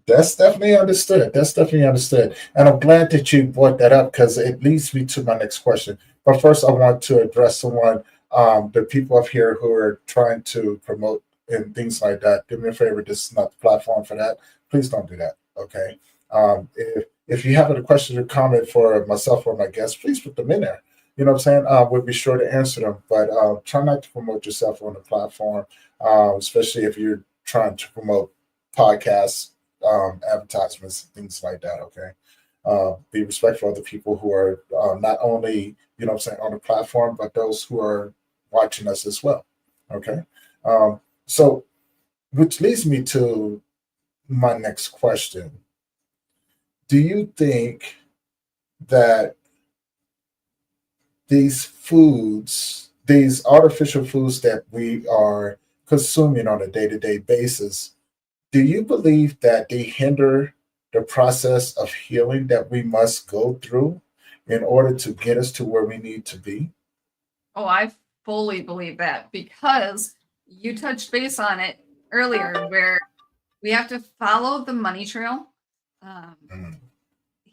Speaker 1: That's definitely understood. And I'm glad that you brought that up, because it leads me to my next question. But first, I want to address the people up here who are trying to promote and things like that. Do me a favor. This is not the platform for that. Please don't do that. Okay. If you have a question or comment for myself or my guests, please put them in there. You know what I'm saying? We'll be sure to answer them. But try not to promote yourself on the platform, especially if you're trying to promote podcasts, advertisements, things like that. Okay. Be respectful of the people who are not only, on the platform, but those who are watching us as well. Okay. So, which leads me to my next question. Do you think that these foods, these artificial foods that we are consuming on a day-to-day basis, do you believe that they hinder the process of healing that we must go through in order to get us to where we need to be?
Speaker 2: Oh, I fully believe that, because you touched base on it earlier, where we have to follow the money trail.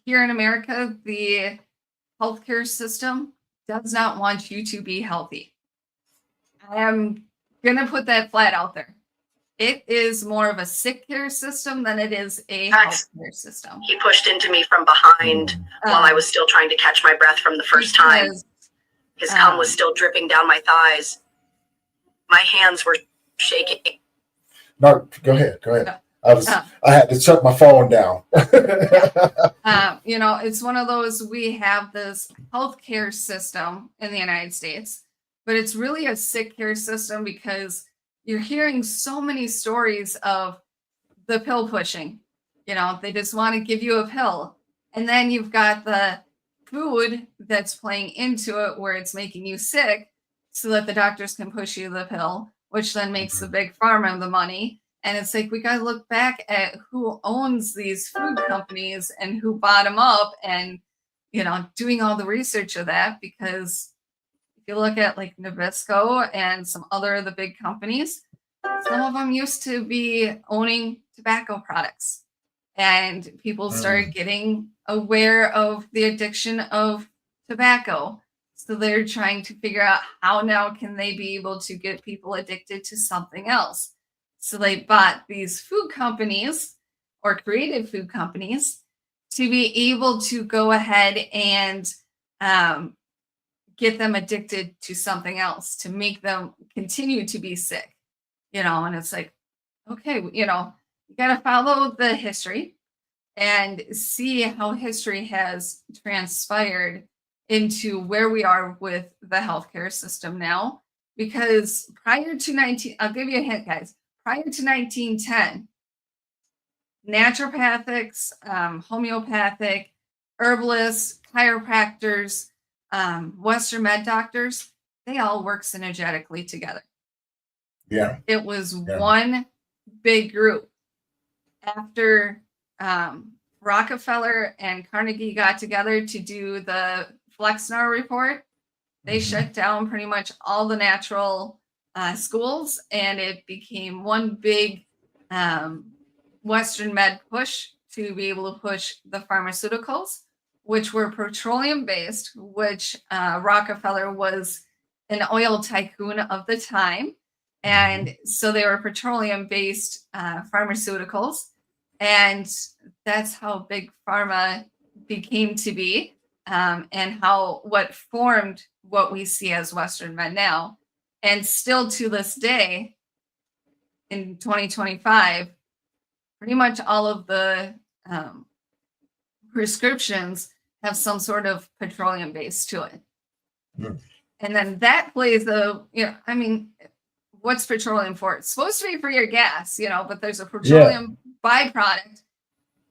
Speaker 2: Here in America, the healthcare system does not want you to be healthy. I am going to put that flat out there. It is more of a sick care system than it is a healthcare system.
Speaker 3: He pushed into me from behind while I was still trying to catch my breath from the first time. His cum was still dripping down my thighs. My hands were shaking.
Speaker 1: No, go ahead. I had to shut my phone down.
Speaker 2: It's one of those, we have this healthcare system in the United States, but it's really a sick care system because you're hearing so many stories of the pill pushing. They just want to give you a pill. And then you've got the food that's playing into it where it's making you sick so that the doctors can push you the pill, which then makes the big pharma the money. And it's like, we got to look back at who owns these food companies and who bought them up and, doing all the research of that. Because if you look at like Nabisco and some other of the big companies, some of them used to be owning tobacco products. And people started getting aware of the addiction of tobacco. So they're trying to figure out how now can they be able to get people addicted to something else. So they bought these food companies or created food companies to be able to go ahead and get them addicted to something else, to make them continue to be sick, and it's like, okay, you got to follow the history and see how history has transpired into where we are with the healthcare system now. Because I'll give you a hint, guys. Prior to 1910, naturopathics, homeopathic, herbalists, chiropractors, Western med doctors, they all work synergetically together.
Speaker 1: Yeah.
Speaker 2: It was one big group. After Rockefeller and Carnegie got together to do the Flexner report, they shut down pretty much all the natural schools, and it became one big Western med push to be able to push the pharmaceuticals, which were petroleum based, which Rockefeller was an oil tycoon of the time. And so they were petroleum based pharmaceuticals. And that's how big pharma became to be, and what formed what we see as Western med now. And still to this day, in 2025, pretty much all of the prescriptions have some sort of petroleum base to it. And then that plays what's petroleum for? It's supposed to be for your gas, but there's a petroleum byproduct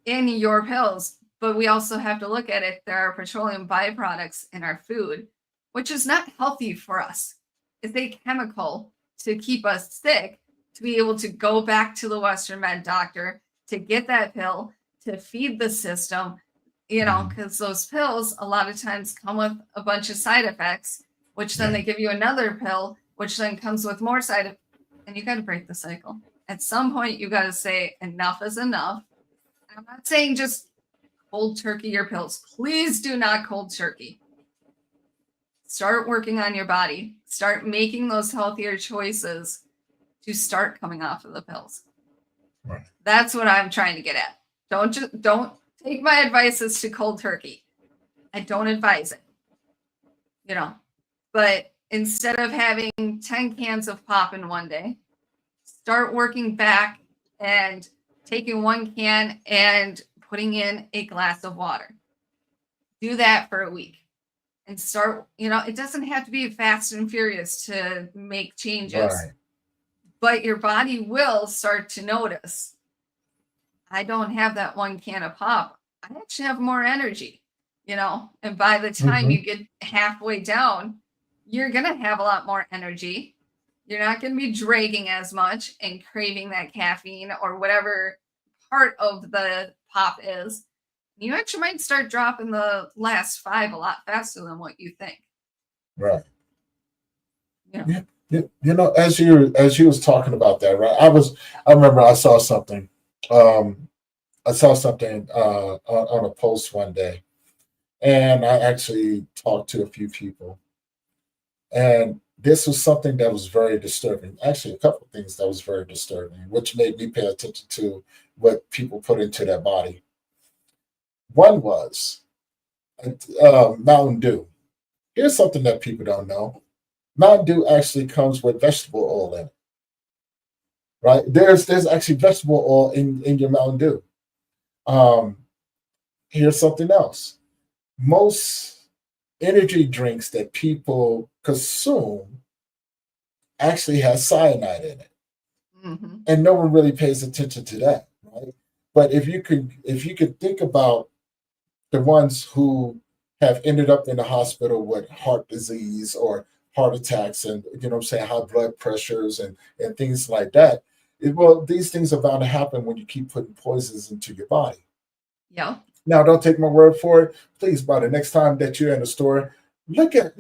Speaker 2: in your pills. But we also have to look at it. There are petroleum byproducts in our food, which is not healthy for us. It's a chemical to keep us sick, to be able to go back to the Western med doctor to get that pill, to feed the system, because those pills a lot of times come with a bunch of side effects, which then they give you another pill, which then comes with more side effects. And you got to break the cycle. At some point, you got to say enough is enough. I'm not saying just cold turkey your pills. Please do not cold turkey. Start working on your body. Start making those healthier choices to start coming off of the pills.
Speaker 1: Right.
Speaker 2: That's what I'm trying to get at. Don't take my advice as to cold turkey. I don't advise it. But instead of having 10 cans of pop in one day, start working back and taking one can and putting in a glass of water. Do that for a week and start, it doesn't have to be fast and furious to make changes, but your body will start to notice, I don't have that one can of pop. I actually have more energy, and by the time you get halfway down, you're going to have a lot more energy. You're not going to be dragging as much and craving that caffeine or whatever part of the pop is. You actually might start dropping the last 5 a lot faster than what you think.
Speaker 1: Right. As you was talking about that, right? I remember I saw something. On a post one day, and I actually talked to a few people, and this was something that was very disturbing. Actually, a couple of things that was very disturbing, which made me pay attention to what people put into their body. One was Mountain Dew. Here's something that people don't know. Mountain Dew actually comes with vegetable oil in it. right? There's actually vegetable oil in your Mountain Dew. Um, Here's something else. Most energy drinks that people consume actually has cyanide in it,
Speaker 2: Mm-hmm.
Speaker 1: and no one really pays attention to that, right? But if you could think about the ones who have ended up in the hospital with heart disease or heart attacks, and what I'm saying, high blood pressures and things like that. Well, these things are bound to happen when you keep putting poisons into your body.
Speaker 2: Yeah.
Speaker 1: Now, don't take my word for it. Please, by the next time that you're in the store, look at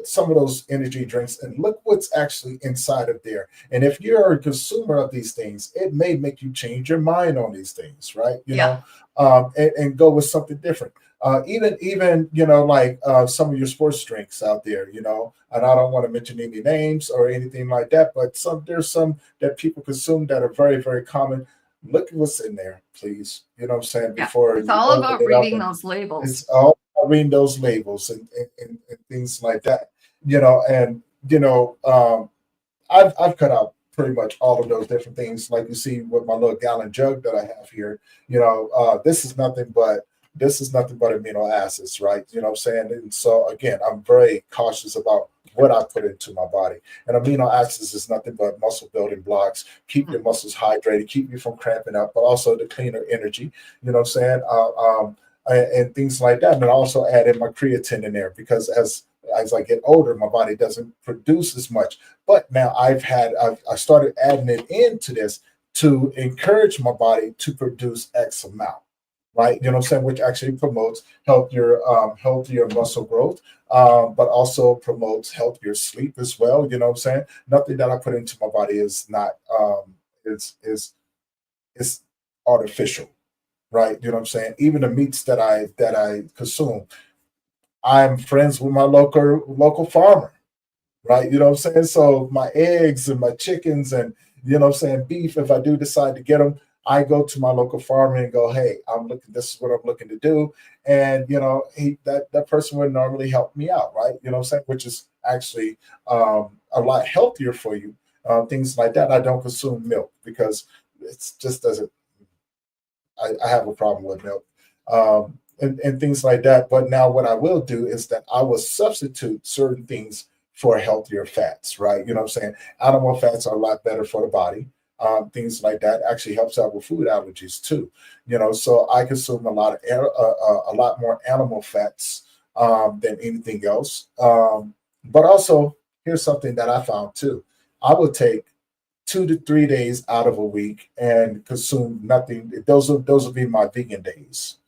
Speaker 1: some of those energy drinks and look what's actually inside of there. And if you're a consumer of these things, it may make you change your mind on these things, right?
Speaker 2: Yeah.
Speaker 1: And go with something different. Even like some of your sports drinks out there, and I don't want to mention any names or anything like that, but there's some that people consume that are very, very common. Look at what's in there, please. You know what I'm saying?
Speaker 2: Yeah.
Speaker 1: Before
Speaker 2: It's
Speaker 1: you
Speaker 2: all
Speaker 1: open
Speaker 2: about
Speaker 1: it up,
Speaker 2: reading
Speaker 1: and
Speaker 2: those labels.
Speaker 1: it's all about reading those labels and things like that. And I've cut out pretty much all of those different things, like you see with my little gallon jug that I have here. This is nothing but amino acids, right? You know what I'm saying? And so again, I'm very cautious about what I put into my body. And amino acids is nothing but muscle building blocks, keep your muscles hydrated, keep you from cramping up, but also the cleaner energy, you know what I'm saying? And things like that. And I also add in my creatine in there because as I get older, my body doesn't produce as much. But now I started adding it into this to encourage my body to produce X amount, right? You know what I'm saying? Which actually promotes healthier muscle growth, but also promotes healthier sleep as well. You know what I'm saying? Nothing that I put into my body is not is artificial, right? You know what I'm saying? Even the meats that I consume, I'm friends with my local farmer, right? You know what I'm saying? So my eggs and my chickens and what I'm saying, beef, if I do decide to get them, I go to my local farmer and go, hey, I'm looking, this is what I'm looking to do. And that person would normally help me out, right? You know what I'm saying? Which is actually a lot healthier for you. Things like that. I don't consume milk because it just doesn't I have a problem with milk. And things like that. But now what I will do is that I will substitute certain things for healthier fats, right? You know what I'm saying? Animal fats are a lot better for the body. Things like that actually helps out with food allergies too. So I consume a lot more animal fats than anything else. But also, here's something that I found too. I will take 2 to 3 days out of a week and consume nothing. Those will be my vegan days.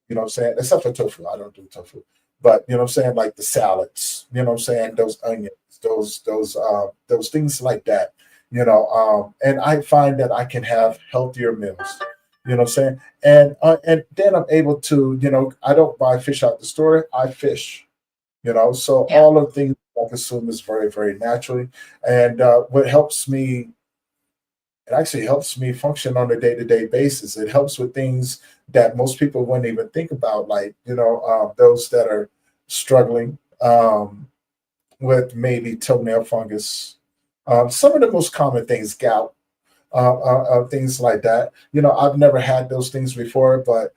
Speaker 1: You know what I'm saying? Except for tofu. I don't do tofu. But you know what I'm saying? Like the salads, you know what I'm saying? Those onions, those things like that. And I find that I can have healthier meals. You know what I'm saying? And then I'm able to, I don't buy fish out the store. I fish. So
Speaker 2: Yeah.
Speaker 1: all of the things I consume is very, very naturally. And what helps me it actually helps me function on a day-to-day basis. It helps with things that most people wouldn't even think about, like those that are struggling with maybe toenail fungus. Some of the most common things, gout, things like that. I've never had those things before, but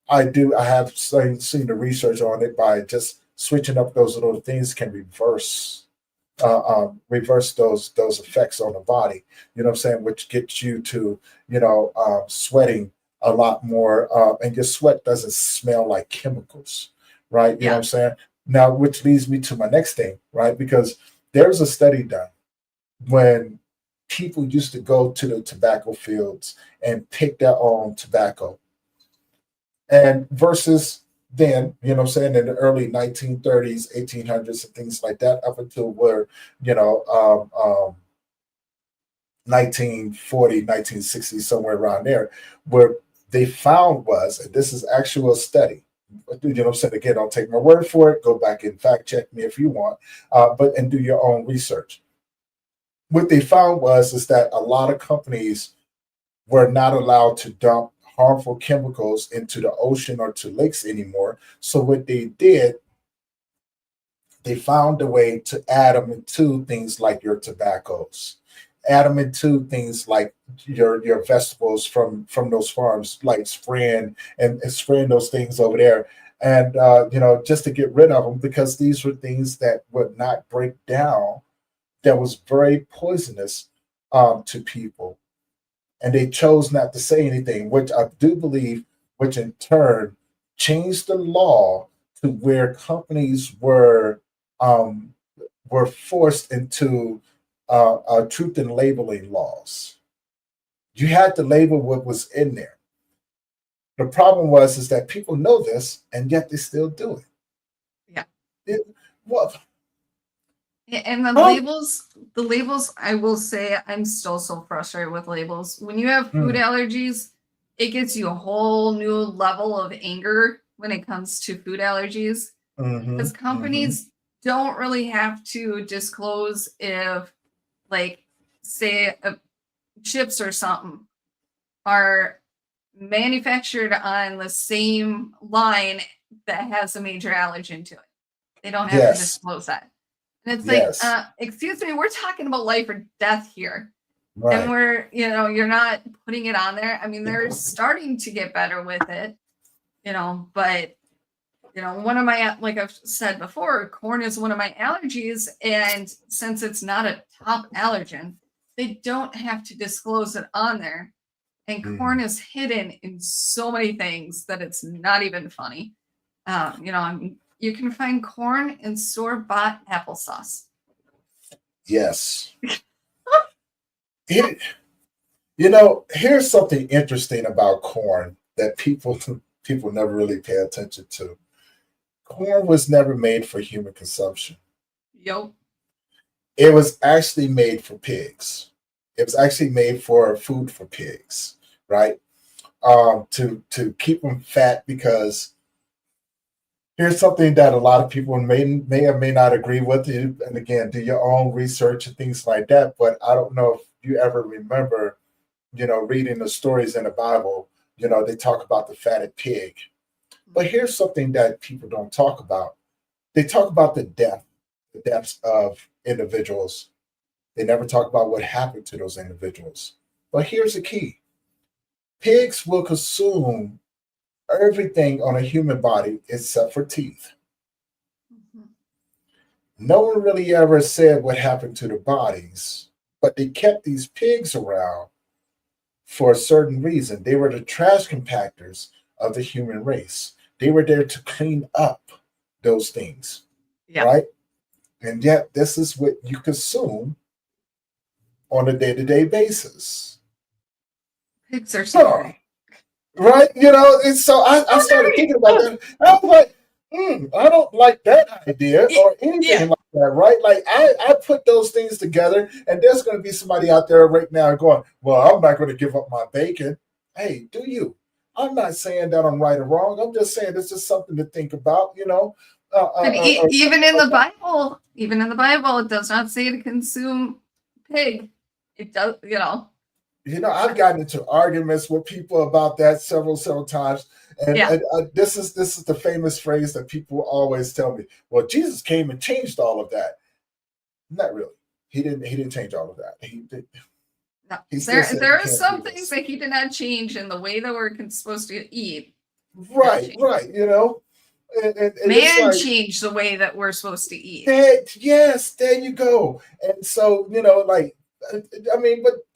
Speaker 1: I do. I have seen the research on it by just switching up those little things can reverse those effects on the body. You know what I'm saying? Which gets you to sweating a lot more, and your sweat doesn't smell like chemicals, right? You know what
Speaker 2: Yeah.
Speaker 1: I'm saying? Now, which leads me to my next thing, right? Because there's a study done when people used to go to the tobacco fields and pick their own tobacco, and versus then, what I'm saying, in the early 1930s, 1800s, and things like that, up until where, you know, 1940, 1960, somewhere around there, where they found was, and this is actual study, what I'm saying, again, don't take my word for it, go back and fact check me if you want, and do your own research. What they found was is that a lot of companies were not allowed to dump harmful chemicals into the ocean or to lakes anymore. So what they did, they found a way to add them into things like your tobaccos. add them into things like your vegetables from those farms, like spraying and spraying those things over there, and just to get rid of them because these were things that would not break down, that was very poisonous to people, and they chose not to say anything, which I do believe, which in turn changed the law to where companies um, were forced into truth and labeling laws. You had to label what was in there. The problem is that people know this, and yet they still do it.
Speaker 2: Yeah.
Speaker 1: Well,
Speaker 2: and the labels, I will say, I'm still so frustrated with labels. When you have food allergies, it gets you a whole new level of anger when it comes to food allergies. Because companies don't really have to disclose if, like, say, chips or something are manufactured on the same line that has a major allergen to it. They don't have to disclose that. And it's like, excuse me, we're talking about life or death here. Right. And we're, you're not putting it on there. I mean, they're starting to get better with it, but, one of my, like I've said before, corn is one of my allergies. And since it's not a top allergen, they don't have to disclose it on there. And corn is hidden in so many things that it's not even funny. You can find corn in store-bought applesauce.
Speaker 1: Yes. Here's something interesting about corn that people never really pay attention to. Corn was never made for human consumption.
Speaker 2: Yep.
Speaker 1: It was actually made for pigs. It was actually made for food for pigs, right? To keep them fat, because here's something that a lot of people may or may not agree with. You, and again, do your own research and things like that. But I don't know if you ever remember, reading the stories in the Bible. They talk about the fatted pig. But here's something that people don't talk about. They talk about the deaths of individuals. They never talk about what happened to those individuals. But here's the key. Pigs will consume everything on a human body except for teeth. No one really ever said what happened to the bodies, but they kept these pigs around for a certain reason. They were the trash compactors of the human race. They were there to clean up those things, right? And yet this is what you consume on a day-to-day basis.
Speaker 2: Pigs are sorry.
Speaker 1: Right? And so I started thinking about that. I was like, I don't like that idea or anything like that, right? Like I put those things together, and there's going to be somebody out there right now going, well, I'm not going to give up my bacon. Hey, do you? I'm not saying that I'm right or wrong. I'm just saying this is something to think about,
Speaker 2: even in the Bible, it does not say to consume pig. It does,
Speaker 1: I've gotten into arguments with people about that several times, and this is the famous phrase that people always tell me. Well, Jesus came and changed all of that. Not really. He didn't change all of that. He did.
Speaker 2: No. There are some things that he did not change in the way that we're supposed to eat.
Speaker 1: Right. And
Speaker 2: man changed the way that we're supposed to eat.
Speaker 1: Yes, there you go. And so, but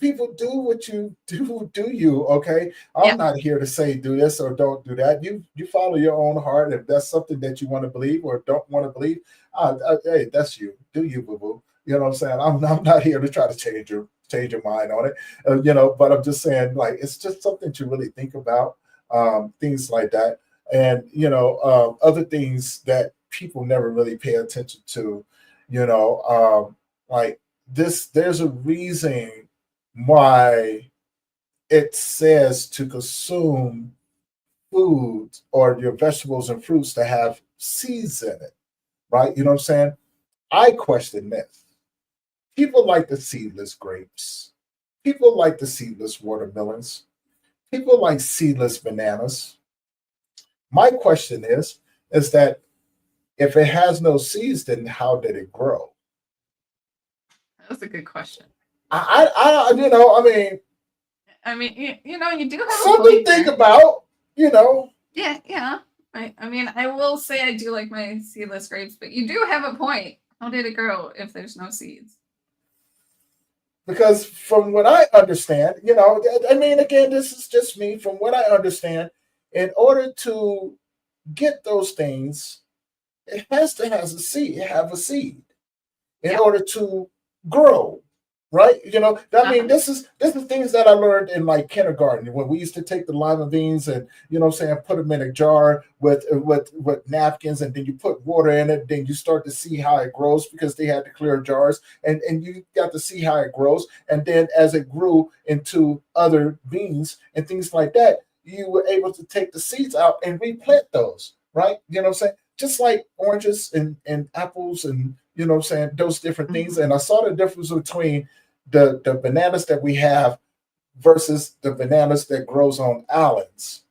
Speaker 1: people do what you do you, okay? I'm not here to say do this or don't do that. You follow your own heart. If that's something that you want to believe or don't want to believe, hey, that's you. Do you, boo-boo. You know what I'm saying? I'm not here to try to change your mind on it, but I'm just saying, like, it's just something to really think about, things like that. And, other things that people never really pay attention to, like this, there's a reason why it says to consume food or your vegetables and fruits to have seeds in it, right? You know what I'm saying? I question this. People like the seedless grapes. People like the seedless watermelons. People like seedless bananas. My question is that if it has no seeds, then how did it grow?
Speaker 2: That's a good question.
Speaker 1: you know,
Speaker 2: I mean, you do have a
Speaker 1: something
Speaker 2: point
Speaker 1: to think
Speaker 2: there.
Speaker 1: about, you know.
Speaker 2: Yeah. I mean, I will say I do like my seedless grapes, but you do have a point. How did it grow if there's no seeds?
Speaker 1: Because from what I understand, you know, I mean, again, this is just me. From what I understand, in order to get those things, it has to have a seed in
Speaker 2: Yep.
Speaker 1: order to grow, right? You know, I mean,
Speaker 2: Uh-huh.
Speaker 1: this is things that I learned in like kindergarten when we used to take the lima beans and, you know what I'm saying, put them in a jar with napkins, and then you put water in it, then you start to see how it grows because they had to clear jars, and you got to see how it grows, and then as it grew into other beans and things like that, you were able to take the seeds out and replant those, right? You know what I'm saying? Just like oranges and apples and, you know what I'm saying, those different things.
Speaker 2: Mhm.
Speaker 1: And I saw the difference between the bananas that we have versus the bananas that grows on islands.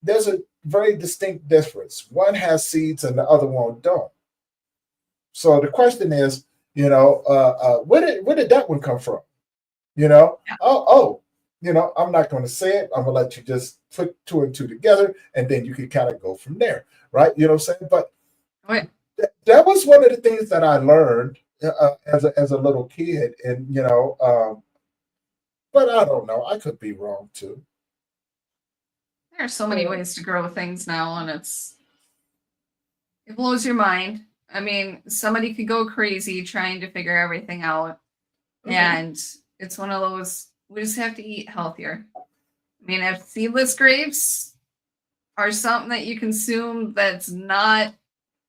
Speaker 1: There's a very distinct difference. One has seeds and the other one don't. So the question is, you know, where did that one come from? You know,
Speaker 2: Yeah.
Speaker 1: you know, I'm not going to say it. I'm gonna let you just put two and two together, and then you can kind of go from there, right? You know what I'm saying? But
Speaker 2: Wait.
Speaker 1: that was one of the things that I learned as a little kid, and you know, but I don't know. I could be wrong too.
Speaker 2: There are so many
Speaker 1: Uh,
Speaker 2: ways to grow things now, and it blows your mind. I mean, somebody could go crazy trying to figure everything out,
Speaker 1: mhm.
Speaker 2: and it's one of those we just have to eat healthier. I mean, if seedless grapes are something that you consume that's not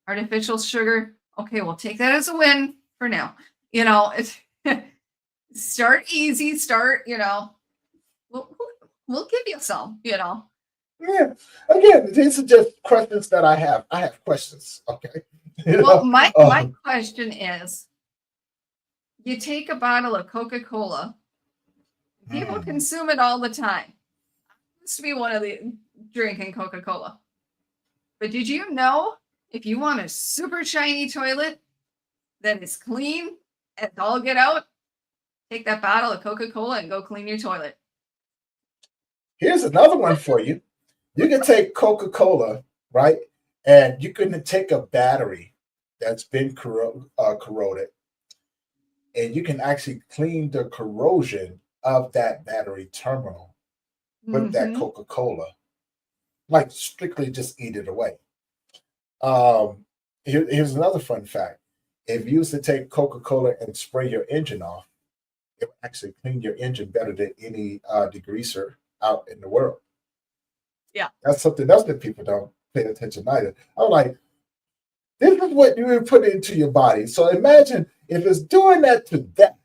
Speaker 2: artificial sugar, okay, we'll take that as a win for now. It's start easy, we'll, we'll give you some.
Speaker 1: Yeah. Again, these are just questions that I have. I have questions. Okay. You
Speaker 2: Well,
Speaker 1: know.
Speaker 2: my question is, you take a bottle of Coca-Cola, people
Speaker 1: Mm,
Speaker 2: consume it all the time. I used to be one of the drinking Coca-Cola. But did you know if you want a super shiny toilet that is clean and all get out, take that bottle of Coca-Cola and go clean your toilet.
Speaker 1: here's another one for you. You can take Coca Cola, right? And you can take a battery that's been corroded, and you can actually clean the corrosion of that battery terminal with that
Speaker 2: Mm-hmm.
Speaker 1: Coca Cola. Like strictly just eat it away. Here's another fun fact. If you used to take Coca Cola and spray your engine off, it would actually clean your engine better than any degreaser out in the world.
Speaker 2: Yeah.
Speaker 1: That's something else that people don't pay attention either. I'm like, this is what you would put into your body. So imagine if it's doing that to that,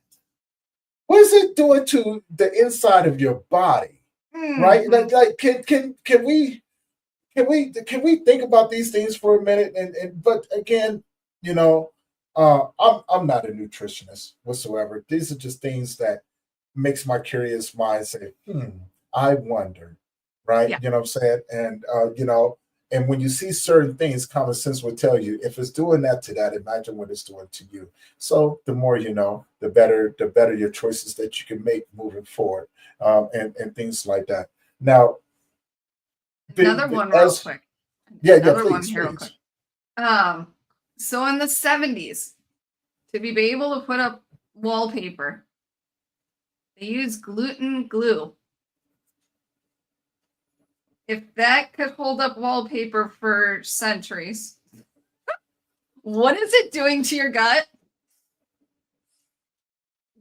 Speaker 1: what is it doing to the inside of your body? Right?
Speaker 2: Mm-hmm.
Speaker 1: Like can we think about these things for a minute? And but again, you know, I'm not a nutritionist whatsoever. These are just things that makes my curious mind say, I wonder, right?
Speaker 2: Yeah.
Speaker 1: You know what I'm saying? And you know, and when you see certain things, common sense will tell you if it's doing that to that, imagine what it's doing to you. So the more you know, the better your choices that you can make moving forward, and things like that. Now,
Speaker 2: Another one real
Speaker 1: as
Speaker 2: quick.
Speaker 1: yeah,
Speaker 2: Another one
Speaker 1: please,
Speaker 2: here real quick.
Speaker 1: please.
Speaker 2: So in the 70s, to be able to put up wallpaper, they used gluten glue. If that could hold up wallpaper for centuries, what is it doing to your gut?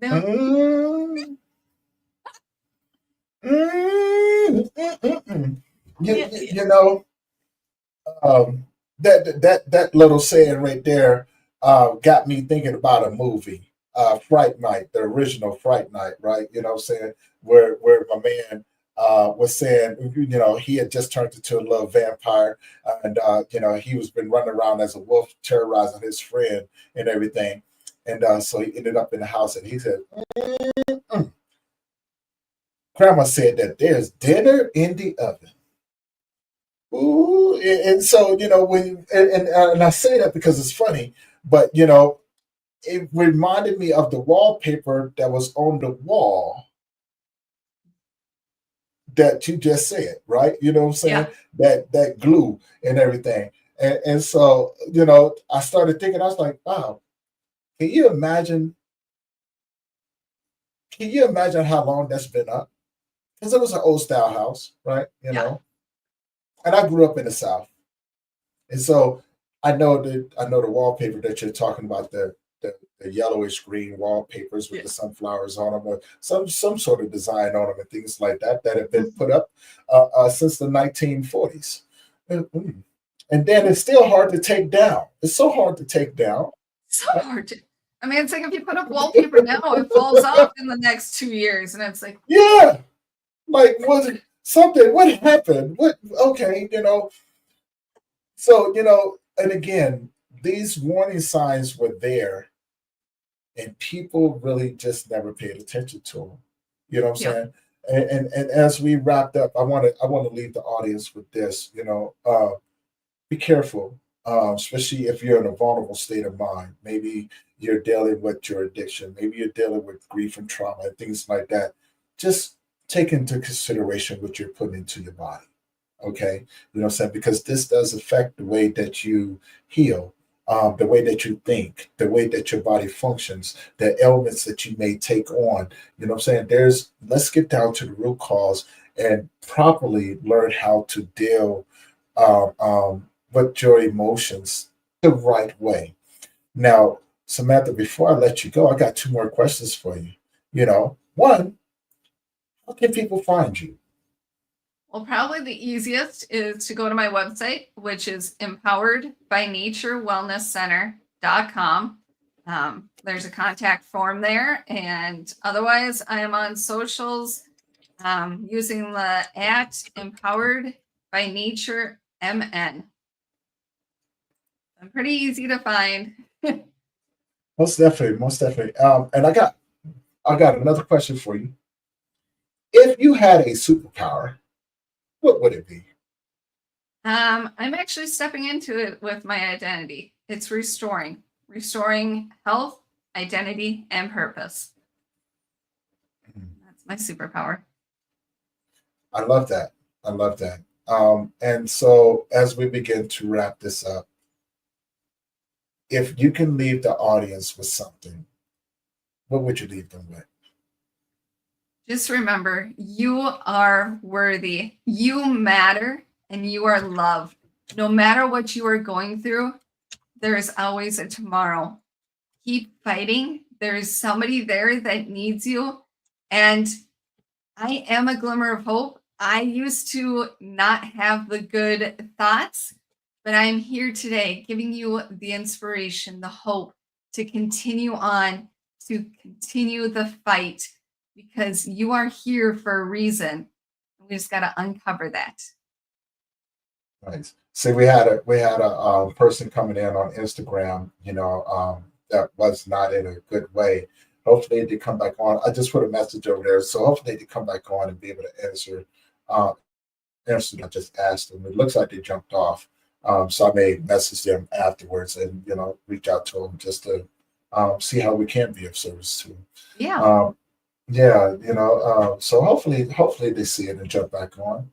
Speaker 2: No.
Speaker 1: Mm, mm, mm, mm, mm.
Speaker 2: Yeah.
Speaker 1: You know, that little saying right there got me thinking about a movie, Fright Night, the original Fright Night, right? You know what I'm saying? Where my man was saying, you know, he had just turned into a little vampire, and you know, he was been running around as a wolf, terrorizing his friend and everything. And so he ended up in the house, and he said, "Mm." Grandma said that there's dinner in the oven. Ooh, and so you know when and I say that because it's funny, but you know it reminded me of the wallpaper that was on the wall that you just said, right? You know what I'm saying?
Speaker 2: Yeah.
Speaker 1: That glue and everything. And so, I started thinking, I was like, wow, can you imagine? Can you imagine how long that's been up? Because it was an old style house, right?
Speaker 2: Yeah.
Speaker 1: And I grew up in the South. And so I know the wallpaper that you're talking about, the yellowish green wallpapers with
Speaker 2: Yeah.
Speaker 1: the sunflowers on them, or some sort of design on them, and things like that that have been
Speaker 2: Mhm.
Speaker 1: put up since the 1940s. Mm. And then it's still hard to take down. It's so hard to take down.
Speaker 2: So hard to. I mean, it's like if you put up wallpaper now, it falls off in the next 2 years, and it's like,
Speaker 1: Yeah, like was it something? What happened? What? Okay, So and again, these warning signs were there, and people really just never paid attention to them. You know what I'm
Speaker 2: yeah,
Speaker 1: saying? And as we wrapped up, I want to leave the audience with this. Be careful, especially if you're in a vulnerable state of mind. Maybe you're dealing with your addiction. Maybe you're dealing with grief and trauma and things like that. Just take into consideration what you're putting into your body. Okay, you know what I'm saying? Because this does affect the way that you heal, the way that you think, the way that your body functions, the ailments that you may take on. You know what I'm saying? Let's get down to the root cause and properly learn how to deal with your emotions the right way. Now, Samantha, before I let you go, I got two more questions for you. One, how can people find you?
Speaker 2: well, probably the easiest is to go to my website, which is empoweredbynaturewellnesscenter.com. There's a contact form there. And otherwise, I am on socials using the at Empowered by Nature MN. I'm pretty easy to find.
Speaker 1: Most definitely, most definitely. And I got another question for you. If you had a superpower, what would it be?
Speaker 2: I'm actually stepping into it with my identity. It's restoring health, identity, and purpose. That's my superpower.
Speaker 1: I love that. I love that. And so, as we begin to wrap this up, if you can leave the audience with something, what would you leave them with?
Speaker 2: Just remember, you are worthy. You matter and you are loved. No matter what you are going through, there is always a tomorrow. Keep fighting. There is somebody there that needs you. And I am a glimmer of hope. I used to not have the good thoughts, but I'm here today giving you the inspiration, the hope to continue on, to continue the fight because you are here for a reason. We just got to uncover that.
Speaker 1: Nice. See, we had a person coming in on Instagram, that was not in a good way. Hopefully, they come back on. I just put a message over there, so hopefully they come back on and be able to uh, answer. I just asked them. It looks like they jumped off, so I may message them afterwards and reach out to them just to see how we can be of service to them.
Speaker 2: Yeah.
Speaker 1: Yeah, so hopefully they see it and jump back on.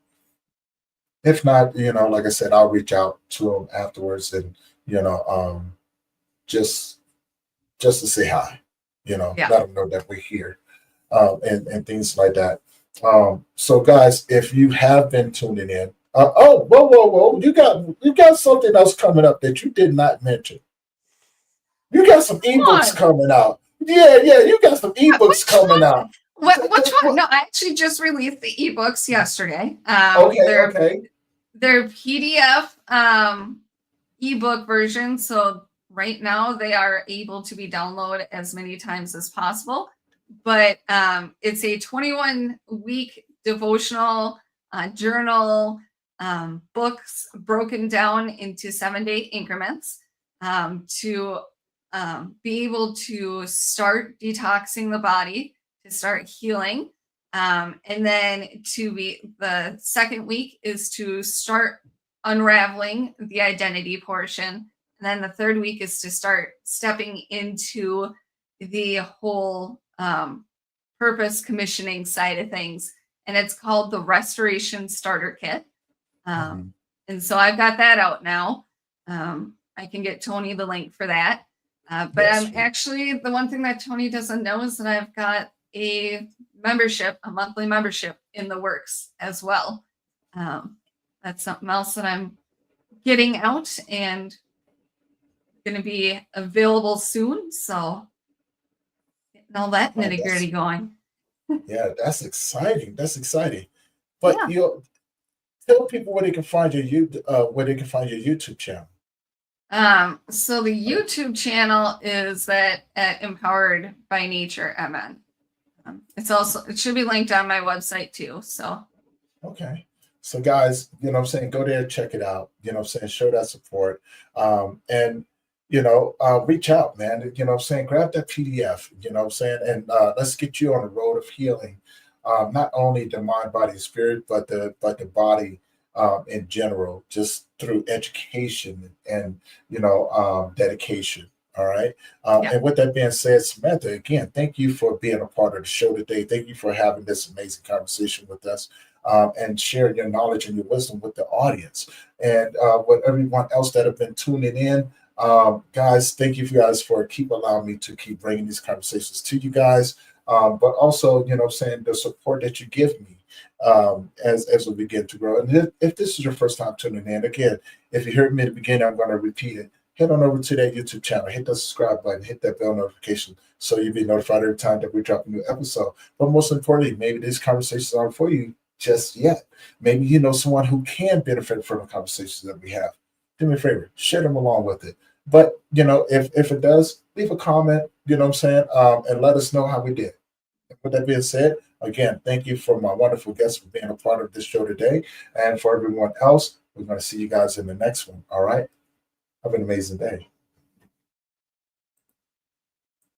Speaker 1: If not, like I said, I'll reach out to them afterwards and you know, just just to say hi.
Speaker 2: Yeah.
Speaker 1: Let them know that we're here, and things like that. So guys, if you have been tuning in, oh, whoa, you got something else coming up that you did not mention. You got some
Speaker 2: Come
Speaker 1: ebooks
Speaker 2: on.
Speaker 1: coming out. Yeah, you got some ebooks
Speaker 2: Which
Speaker 1: coming
Speaker 2: one?
Speaker 1: out.
Speaker 2: Which one? No, I actually just released the ebooks yesterday.
Speaker 1: Okay,
Speaker 2: They're
Speaker 1: okay.
Speaker 2: PDF ebook version. So right now they are able to be downloaded as many times as possible. But it's a 21-week devotional journal books broken down into 7-day increments to be able to start detoxing the body, to start healing. And then the second week is to start unraveling the identity portion. And And then the third week is to start stepping into the whole purpose commissioning side of things. And it's called the Restoration Starter Kit. And so I've got that out now. I can get Tony the link for that. But
Speaker 1: Yes,
Speaker 2: I'm actually, the one thing that Tony doesn't know is that I've got a monthly membership in the works as well. That's something else that I'm getting out and going to be available soon. So getting all that nitty gritty going.
Speaker 1: Yeah, that's exciting. That's exciting. But tell people where they can find your YouTube channel.
Speaker 2: So the YouTube channel is at Empowered by Nature MN. It should be linked on my website too. So
Speaker 1: okay. So guys, go there, check it out. Show that support. And reach out, man. Grab that PDF, and let's get you on the road of healing. Not only the mind, body, and spirit, but the body in general, just through education and dedication. All right. And with that being said, Samantha, again, thank you for being a part of the show today. Thank you for having this amazing conversation with us and sharing your knowledge and your wisdom with the audience and with everyone else that have been tuning in. Guys, thank you guys for allowing me to keep bringing these conversations to you guys. But also, the support that you give me as we begin to grow. And if this is your first time tuning in, again, if you heard me at the beginning, I'm going to repeat it. Head on over to that YouTube channel, hit the subscribe button, hit that bell notification so you'll be notified every time that we drop a new episode. But most importantly, maybe these conversations aren't for you just yet. Maybe you know someone who can benefit from the conversations that we have. Do me a favor, share them along with it. But, if it does, leave a comment, and let us know how we did. With that being said, again, thank you for my wonderful guests for being a part of this show today. And for everyone else, we're going to see you guys in the next one. All right. Have an amazing day.